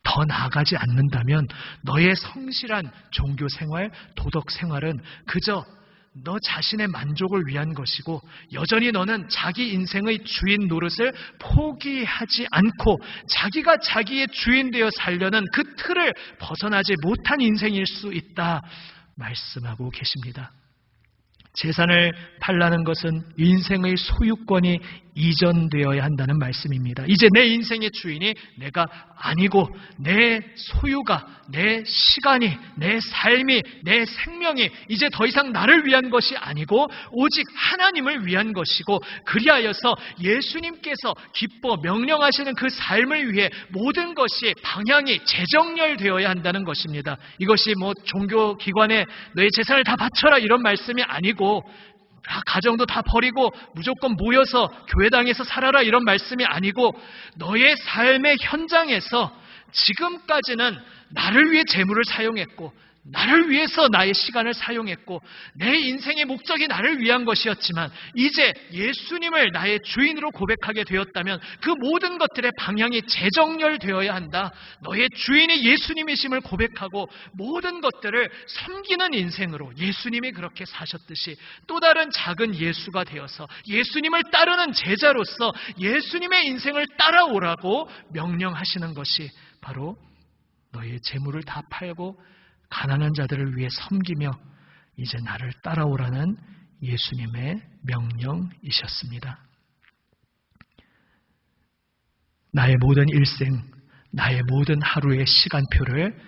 더 나아가지 않는다면 너의 성실한 종교 생활, 도덕 생활은 그저 너 자신의 만족을 위한 것이고 여전히 너는 자기 인생의 주인 노릇을 포기하지 않고 자기가 자기의 주인 되어 살려는 그 틀을 벗어나지 못한 인생일 수 있다 말씀하고 계십니다. 재산을 팔라는 것은 인생의 소유권이 이전되어야 한다는 말씀입니다. 이제 내 인생의 주인이 내가 아니고 내 소유가, 내 시간이, 내 삶이, 내 생명이 이제 더 이상 나를 위한 것이 아니고 오직 하나님을 위한 것이고 그리하여서 예수님께서 기뻐 명령하시는 그 삶을 위해 모든 것이 방향이 재정렬되어야 한다는 것입니다. 이것이 뭐 종교기관에 너의 재산을 다 바쳐라 이런 말씀이 아니고 가정도 다 버리고 무조건 모여서 교회당에서 살아라 이런 말씀이 아니고 너의 삶의 현장에서 지금까지는 나를 위해 재물을 사용했고 나를 위해서 나의 시간을 사용했고 내 인생의 목적이 나를 위한 것이었지만 이제 예수님을 나의 주인으로 고백하게 되었다면 그 모든 것들의 방향이 재정렬되어야 한다. 너의 주인이 예수님이심을 고백하고 모든 것들을 섬기는 인생으로 예수님이 그렇게 사셨듯이 또 다른 작은 예수가 되어서 예수님을 따르는 제자로서 예수님의 인생을 따라오라고 명령하시는 것이 바로 너의 재물을 다 팔고 가난한 자들을 위해 섬기며 이제 나를 따라오라는 예수님의 명령이셨습니다. 나의 모든 일생, 나의 모든 하루의 시간표를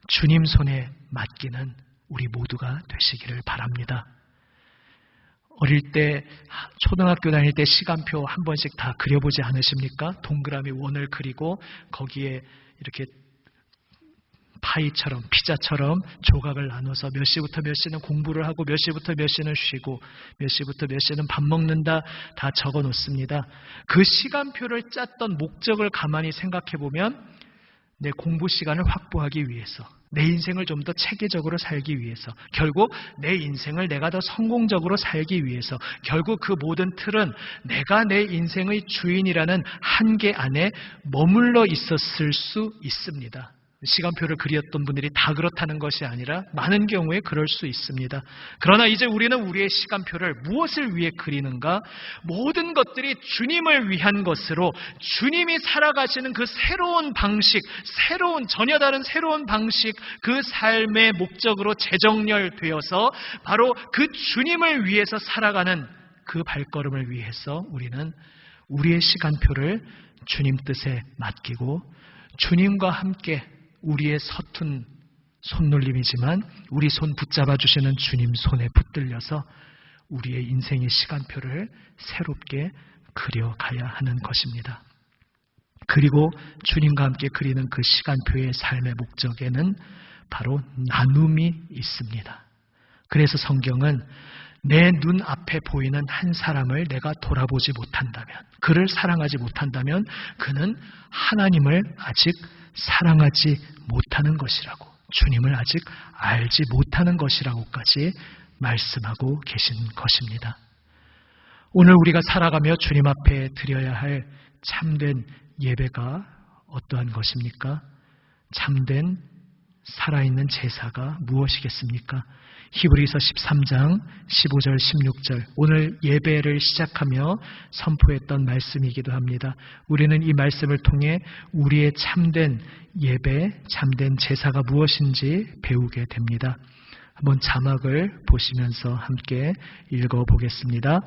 주님 손에 맡기는 우리 모두가 되시기를 바랍니다. 어릴 때 초등학교 다닐 때 시간표 한 번씩 다 그려보지 않으십니까? 동그라미 원을 그리고 거기에 이렇게 파이처럼 피자처럼 조각을 나눠서 몇 시부터 몇 시는 공부를 하고 몇 시부터 몇 시는 쉬고 몇 시부터 몇 시는 밥 먹는다 다 적어 놓습니다. 그 시간표를 짰던 목적을 가만히 생각해 보면 내 공부 시간을 확보하기 위해서 내 인생을 좀 더 체계적으로 살기 위해서 결국 내 인생을 내가 더 성공적으로 살기 위해서 결국 그 모든 틀은 내가 내 인생의 주인이라는 한계 안에 머물러 있었을 수 있습니다. 시간표를 그렸던 분들이 다 그렇다는 것이 아니라 많은 경우에 그럴 수 있습니다. 그러나 이제 우리는 우리의 시간표를 무엇을 위해 그리는가? 모든 것들이 주님을 위한 것으로 주님이 살아가시는 그 새로운 방식, 전혀 다른 새로운 방식, 그 삶의 목적으로 재정렬되어서 바로 그 주님을 위해서 살아가는 그 발걸음을 위해서 우리는 우리의 시간표를 주님 뜻에 맡기고 주님과 함께 우리의 서툰 손놀림이지만 우리 손 붙잡아 주시는 주님 손에 붙들려서 우리의 인생의 시간표를 새롭게 그려가야 하는 것입니다. 그리고 주님과 함께 그리는 그 시간표의 삶의 목적에는 바로 나눔이 있습니다. 그래서 성경은 내 눈앞에 보이는 한 사람을 내가 돌아보지 못한다면, 그를 사랑하지 못한다면 그는 하나님을 아직 사랑하지 못하는 것이라고, 주님을 아직 알지 못하는 것이라고까지 말씀하고 계신 것입니다. 오늘 우리가 살아가며 주님 앞에 드려야 할 참된 예배가 어떠한 것입니까? 참된 살아있는 제사가 무엇이겠습니까? 히브리서 13장 15절 16절 오늘 예배를 시작하며 선포했던 말씀이기도 합니다. 우리는 이 말씀을 통해 우리의 참된 예배, 참된 제사가 무엇인지 배우게 됩니다. 한번 자막을 보시면서 함께 읽어보겠습니다.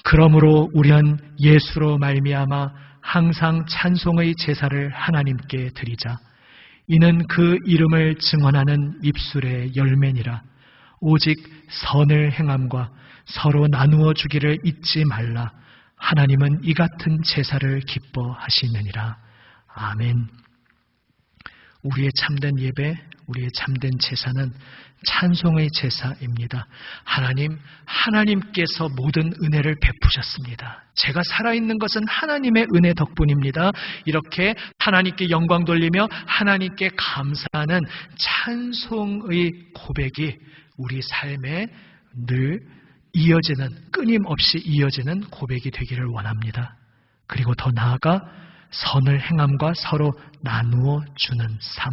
그러므로 우리는 예수로 말미암아 항상 찬송의 제사를 하나님께 드리자. 이는 그 이름을 증언하는 입술의 열매니라. 오직 선을 행함과 서로 나누어 주기를 잊지 말라. 하나님은 이 같은 제사를 기뻐하시느니라. 아멘. 우리의 참된 예배, 우리의 참된 제사는 찬송의 제사입니다. 하나님께서 모든 은혜를 베푸셨습니다. 제가 살아있는 것은 하나님의 은혜 덕분입니다. 이렇게 하나님께 영광 돌리며 하나님께 감사하는 찬송의 고백이 우리 삶에 늘 끊임없이 이어지는 고백이 되기를 원합니다. 그리고 더 나아가 선을 행함과 서로 나누어 주는 삶.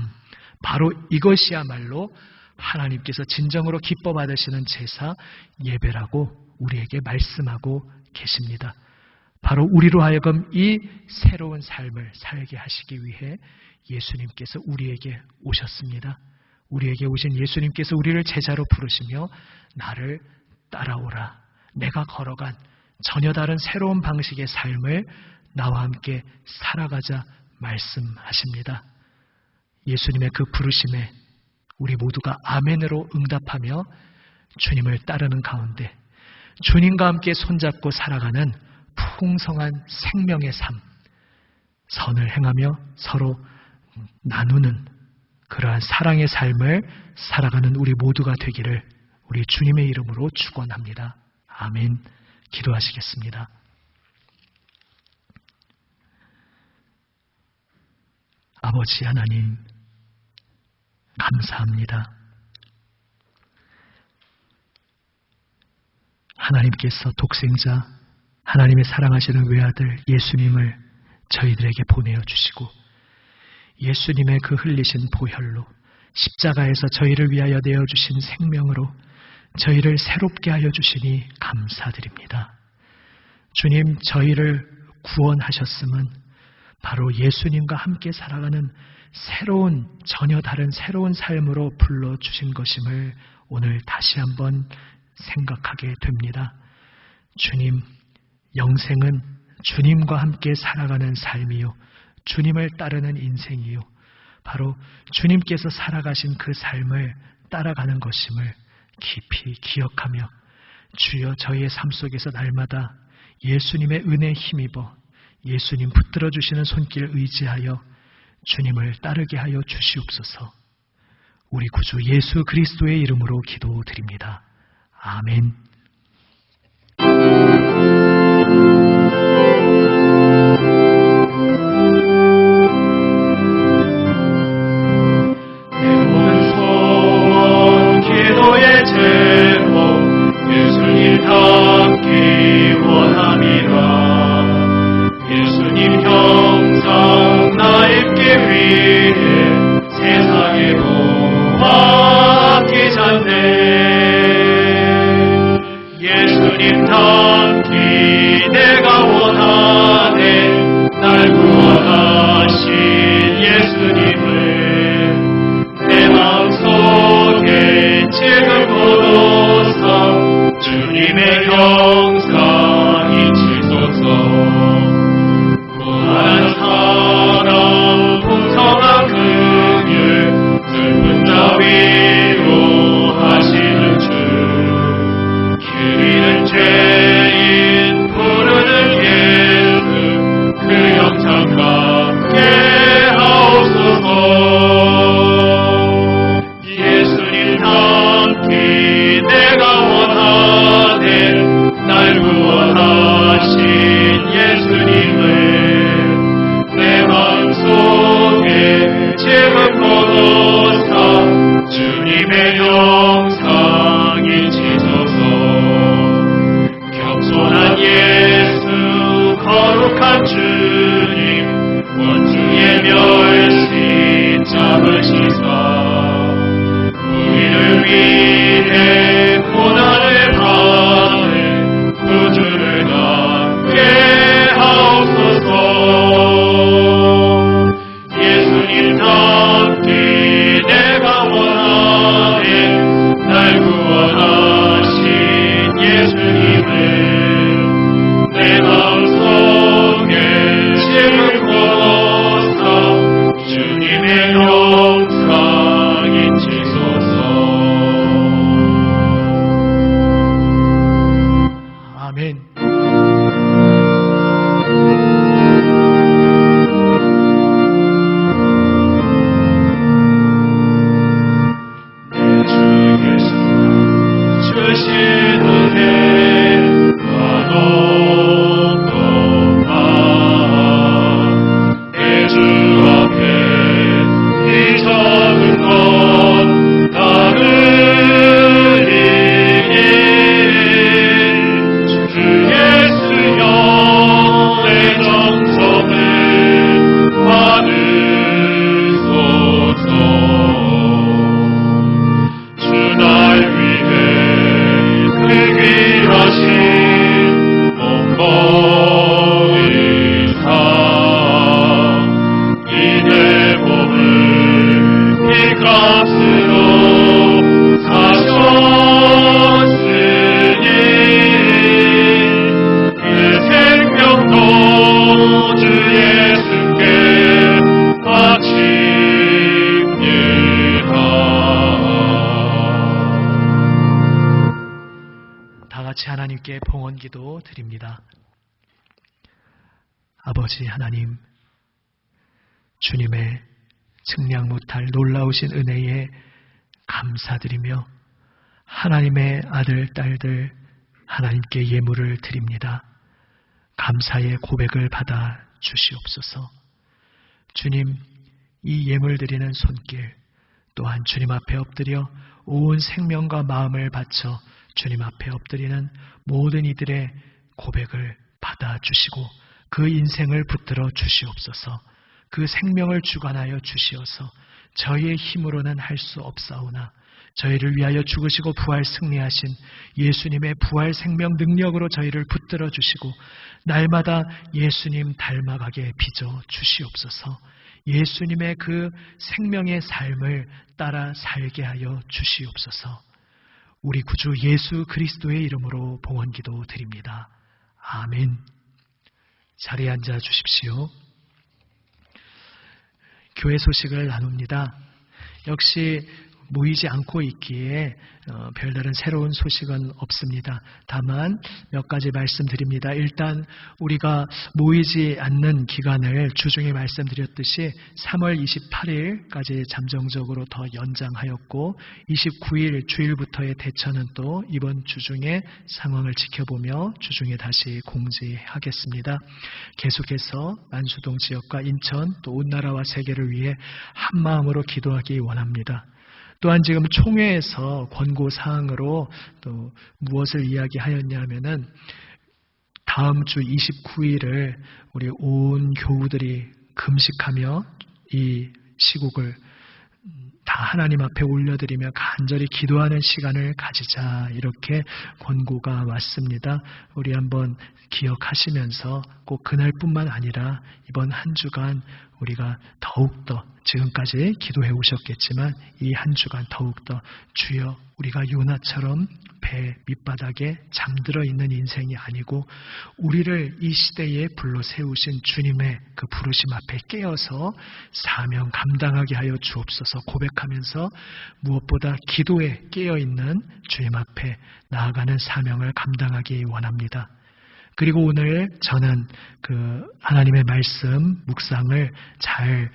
바로 이것이야말로 하나님께서 진정으로 기뻐 받으시는 제사 예배라고 우리에게 말씀하고 계십니다. 바로 우리로 하여금 이 새로운 삶을 살게 하시기 위해 예수님께서 우리에게 오셨습니다. 우리에게 오신 예수님께서 우리를 제자로 부르시며 나를 따라오라. 내가 걸어간 전혀 다른 새로운 방식의 삶을 나와 함께 살아가자 말씀하십니다. 예수님의 그 부르심에 우리 모두가 아멘으로 응답하며 주님을 따르는 가운데 주님과 함께 손잡고 살아가는 풍성한 생명의 삶, 선을 행하며 서로 나누는 그러한 사랑의 삶을 살아가는 우리 모두가 되기를 우리 주님의 이름으로 축원합니다. 아멘. 기도하시겠습니다. 아버지 하나님, 감사합니다. 하나님께서 독생자, 하나님의 사랑하시는 외아들 예수님을 저희들에게 보내어 주시고 예수님의 그 흘리신 보혈로 십자가에서 저희를 위하여 내어주신 생명으로 저희를 새롭게 하여 주시니 감사드립니다. 주님, 저희를 구원하셨음은 바로 예수님과 함께 살아가는 전혀 다른 새로운 삶으로 불러주신 것임을 오늘 다시 한번 생각하게 됩니다. 주님, 영생은 주님과 함께 살아가는 삶이요, 주님을 따르는 인생이요, 바로 주님께서 살아가신 그 삶을 따라가는 것임을 깊이 기억하며 주여 저희의 삶 속에서 날마다 예수님의 은혜에 힘입어 예수님 붙들어 주시는 손길 의지하여 주님을 따르게 하여 주시옵소서. 우리 구주 예수 그리스도의 이름으로 기도드립니다. 아멘. 모든 소원 기도의 제목 예수님 닮기 원함이라. 예수님 형상 나 입기 위해 세상에 모아 기잖네. 주님 원주의 멸시 잡으시사 우리를 위해 고난을 받는 구주를 남게 하옵소서. 예수님답게 내가 원하네 날 구원하신 예수님을 내 마음속에 실고사 주님의 영광 인치소서. 아멘. 하나님께 봉헌기도 드립니다. 아버지 하나님, 주님의 측량 못할 놀라우신 은혜에 감사드리며 하나님의 아들, 딸들 하나님께 예물을 드립니다. 감사의 고백을 받아 주시옵소서. 주님, 이 예물 드리는 손길 또한 주님 앞에 엎드려 온 생명과 마음을 바쳐 주님 앞에 엎드리는 모든 이들의 고백을 받아주시고 그 인생을 붙들어 주시옵소서. 그 생명을 주관하여 주시어서 저희의 힘으로는 할 수 없사오나 저희를 위하여 죽으시고 부활 승리하신 예수님의 부활 생명 능력으로 저희를 붙들어 주시고 날마다 예수님 닮아가게 빚어 주시옵소서. 예수님의 그 생명의 삶을 따라 살게 하여 주시옵소서. 우리 구주 예수 그리스도의 이름으로 봉헌기도 드립니다. 아멘. 자리에 앉아 주십시오. 교회 소식을 나눕니다. 역시 모이지 않고 있기에 별다른 새로운 소식은 없습니다. 다만 몇 가지 말씀드립니다. 일단 우리가 모이지 않는 기간을 주중에 말씀드렸듯이 3월 28일까지 잠정적으로 더 연장하였고 29일 주일부터의 대처는 또 이번 주중에 상황을 지켜보며 주중에 다시 공지하겠습니다. 계속해서 만수동 지역과 인천 또 온 나라와 세계를 위해 한마음으로 기도하기 원합니다. 또한 지금 총회에서 권고사항으로 또 무엇을 이야기하였냐 하면은 다음 주 29일을 우리 온 교우들이 금식하며 이 시국을 다 하나님 앞에 올려드리며 간절히 기도하는 시간을 가지자, 이렇게 권고가 왔습니다. 우리 한번 기억하시면서 꼭 그날뿐만 아니라 이번 한 주간 우리가 더욱더 지금까지 기도해 오셨겠지만 이 한 주간 더욱더 주여 우리가 요나처럼 배 밑바닥에 잠들어 있는 인생이 아니고 우리를 이 시대에 불러 세우신 주님의 그 부르심 앞에 깨어서 사명 감당하게 하여 주옵소서 고백하면서 무엇보다 기도에 깨어있는 주님 앞에 나아가는 사명을 감당하기 원합니다. 그리고 오늘 저는 그 하나님의 말씀 묵상을 잘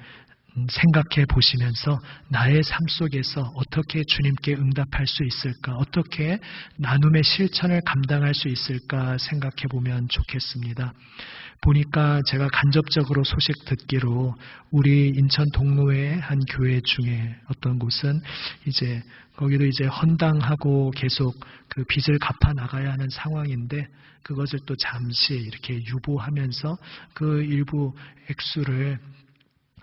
생각해 보시면서 나의 삶 속에서 어떻게 주님께 응답할 수 있을까, 어떻게 나눔의 실천을 감당할 수 있을까 생각해 보면 좋겠습니다. 보니까 제가 간접적으로 소식 듣기로 우리 인천 동로의 한 교회 중에 어떤 곳은 이제 거기도 이제 헌당하고 계속 그 빚을 갚아 나가야 하는 상황인데 그것을 또 잠시 이렇게 유보하면서 그 일부 액수를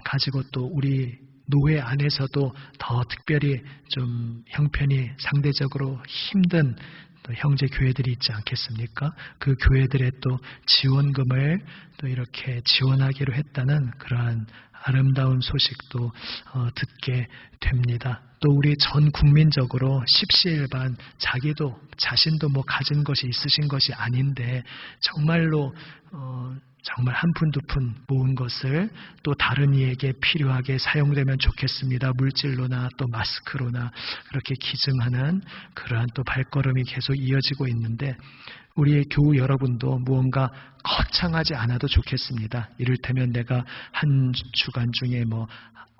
가지고 또 우리 노회 안에서도 더 특별히 좀 형편이 상대적으로 힘든 또 형제 교회들이 있지 않겠습니까? 그 교회들의 또 지원금을 또 이렇게 지원하기로 했다는 그러한 아름다운 소식도 듣게 됩니다. 또 우리 전 국민적으로 십시일반 자신도 뭐 가진 것이 있으신 것이 아닌데 정말로 정말 한 푼 두 푼 모은 것을 또 다른 이에게 필요하게 사용되면 좋겠습니다. 물질로나 또 마스크로나 그렇게 기증하는 그러한 또 발걸음이 계속 이어지고 있는데 우리 교우 여러분도 무언가 거창하지 않아도 좋겠습니다. 이를테면 내가 한 주간 중에 뭐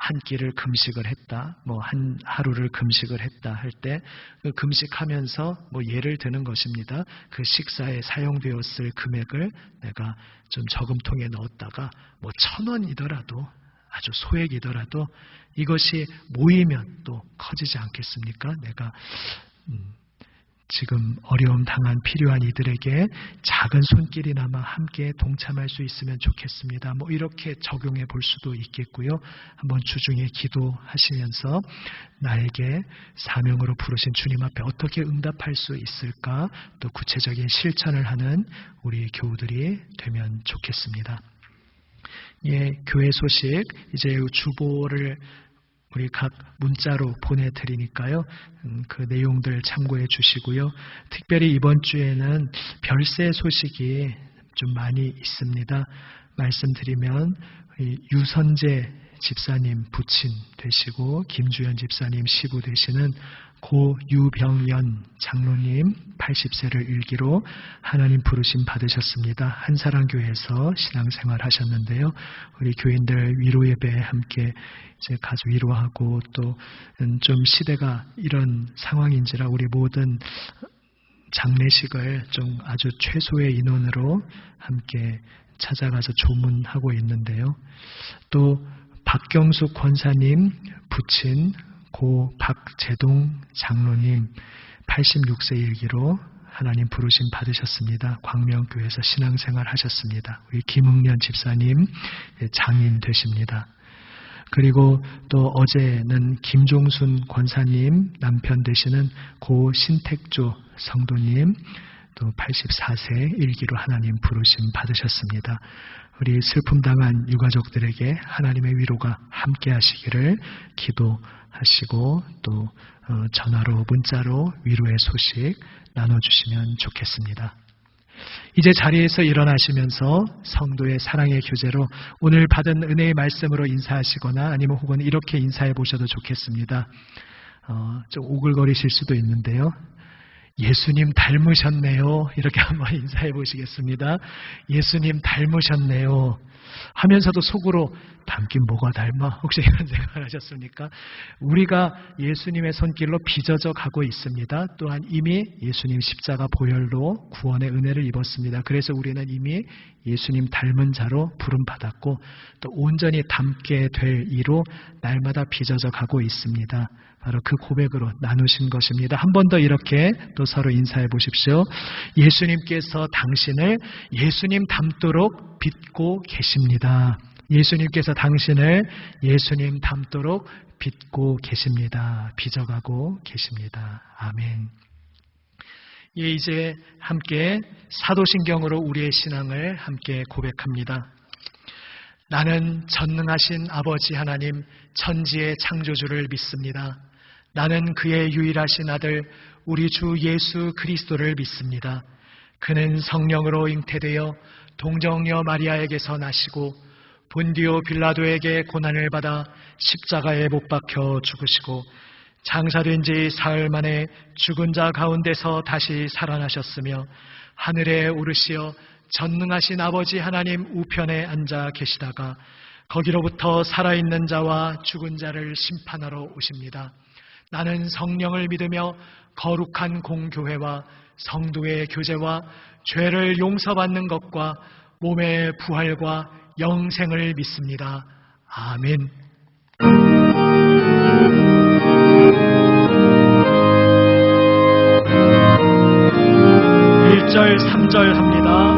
한 끼를 금식을 했다, 뭐 한 하루를 금식을 했다 할 때 그 금식하면서 뭐 예를 드는 것입니다. 그 식사에 사용되었을 금액을 내가 좀 저금통에 넣었다가 뭐 1,000원이더라도 아주 소액이더라도 이것이 모이면 또 커지지 않겠습니까? 내가 지금 어려움 당한 필요한 이들에게 작은 손길이나마 함께 동참할 수 있으면 좋겠습니다. 뭐 이렇게 적용해 볼 수도 있겠고요. 한번 주중에 기도하시면서 나에게 사명으로 부르신 주님 앞에 어떻게 응답할 수 있을까? 또 구체적인 실천을 하는 우리 교우들이 되면 좋겠습니다. 예, 교회 소식 이제 주보를 우리 각 문자로 보내드리니까요. 그 내용들 참고해 주시고요. 특별히 이번 주에는 별세 소식이 좀 많이 있습니다. 말씀드리면 유선재 집사님 부친 되시고 김주연 집사님 시부 되시는 고 유병연 장로님 80세를 일기로 하나님 부르심 받으셨습니다. 한사랑교회에서 신앙생활 하셨는데요. 우리 교인들 위로 예배에 함께 이제 가서 위로하고 또 좀 시대가 이런 상황인지라 우리 모든 장례식을 좀 아주 최소의 인원으로 함께 찾아가서 조문하고 있는데요. 또 박경숙 권사님 부친 고 박재동 장로님 86세 일기로 하나님 부르심 받으셨습니다. 광명교회에서 신앙생활 하셨습니다. 우리 김흥련 집사님 장인 되십니다. 그리고 또 어제는 김종순 권사님 남편 되시는 고 신택조 성도님 또 84세 일기로 하나님 부르심 받으셨습니다. 우리 슬픔 당한 유가족들에게 하나님의 위로가 함께 하시기를 기도하시고 또 전화로 문자로 위로의 소식 나눠주시면 좋겠습니다. 이제 자리에서 일어나시면서 성도의 사랑의 교제로 오늘 받은 은혜의 말씀으로 인사하시거나 아니면 혹은 이렇게 인사해 보셔도 좋겠습니다. 좀 오글거리실 수도 있는데요. 예수님 닮으셨네요. 이렇게 한번 인사해 보시겠습니다. 예수님 닮으셨네요. 하면서도 속으로 닮긴 뭐가 닮아? 혹시 이런 생각을 하셨습니까? 우리가 예수님의 손길로 빚어져 가고 있습니다. 또한 이미 예수님 십자가 보혈로 구원의 은혜를 입었습니다. 그래서 우리는 이미 예수님 닮은 자로 부름받았고 또 온전히 닮게 될 이로 날마다 빚어져 가고 있습니다. 바로 그 고백으로 나누신 것입니다. 한 번 더 이렇게 또 서로 인사해 보십시오. 예수님께서 당신을 예수님 닮도록 빚고 계십니다. 예수님께서 당신을 예수님 닮도록 빚고 계십니다. 빚어가고 계십니다. 아멘. 예, 이제 함께 사도신경으로 우리의 신앙을 함께 고백합니다. 나는 전능하신 아버지 하나님 천지의 창조주를 믿습니다. 나는 그의 유일하신 아들 우리 주 예수 그리스도를 믿습니다. 그는 성령으로 잉태되어 동정녀 마리아에게서 나시고 본디오 빌라도에게 고난을 받아 십자가에 못 박혀 죽으시고 장사된 지 사흘 만에 죽은 자 가운데서 다시 살아나셨으며 하늘에 오르시어 전능하신 아버지 하나님 우편에 앉아 계시다가 거기로부터 살아있는 자와 죽은 자를 심판하러 오십니다. 나는 성령을 믿으며 거룩한 공교회와 성도의 교제와 죄를 용서받는 것과 몸의 부활과 영생을 믿습니다. 아멘. 1절, 3절 합니다.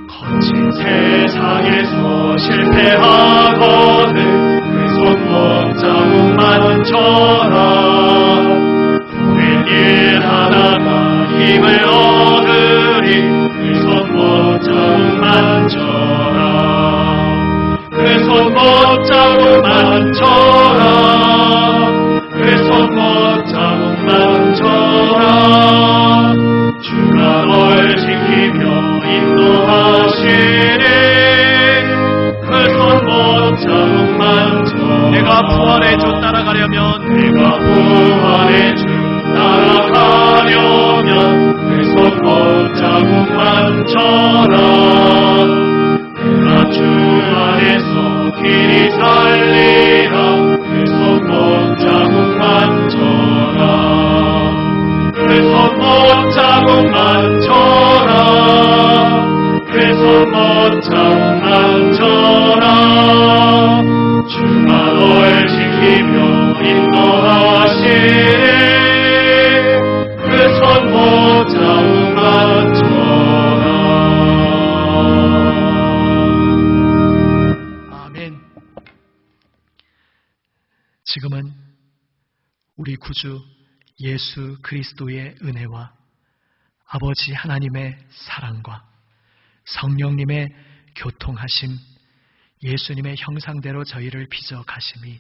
거친 세상에서 실패하거늘 그 손목 자국만 쳐라. 보낸 일 하나가 힘을 얻으리. 그 손목 자국만 쳐라. 그 손목 자국만 쳐라. 그 손목 자국만 쳐라. 주가 널 지키며 인도하시니 그 손목 자국만 쳐라. 내가 부활의 주 따라가려면 내가 부활의 주 따라가려면 그 손목 자국만 쳐라. 내가 주 안에서 길이 살리라. 그 손목 자국만 쳐라. 그 손목 자국만 쳐라. 그 손목 자국만 쳐라. 주가 널 지키며 인도하시니 그 손목 자국만 쳐라. 아멘. 지금은 우리 구주 예수 그리스도의 은혜와 아버지 하나님의 사랑과 성령님의 교통하심, 예수님의 형상대로 저희를 빚어 가심이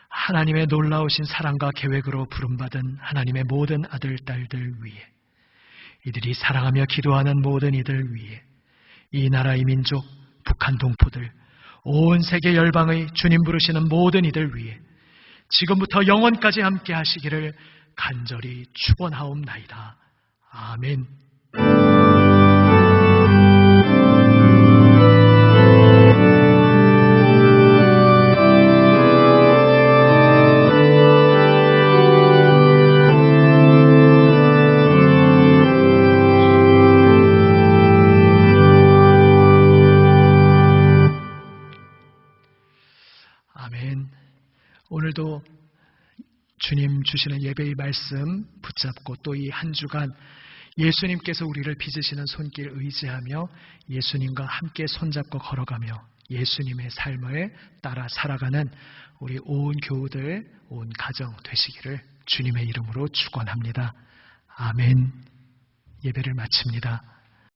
하나님의 놀라우신 사랑과 계획으로 부름받은 하나님의 모든 아들, 딸들 위에, 이들이 사랑하며 기도하는 모든 이들 위에, 이 나라 이 민족, 북한 동포들, 온 세계 열방의 주님 부르시는 모든 이들 위에 지금부터 영원까지 함께 하시기를 간절히 축원하옵나이다. 아멘. 아멘. 오늘도 주님 주시는 예배의 말씀 붙잡고 또 이 한 주간 예수님께서 우리를 빚으시는 손길 의지하며 예수님과 함께 손잡고 걸어가며 예수님의 삶을 따라 살아가는 우리 온 교우들, 온 가정 되시기를 주님의 이름으로 축원합니다. 아멘. 예배를 마칩니다.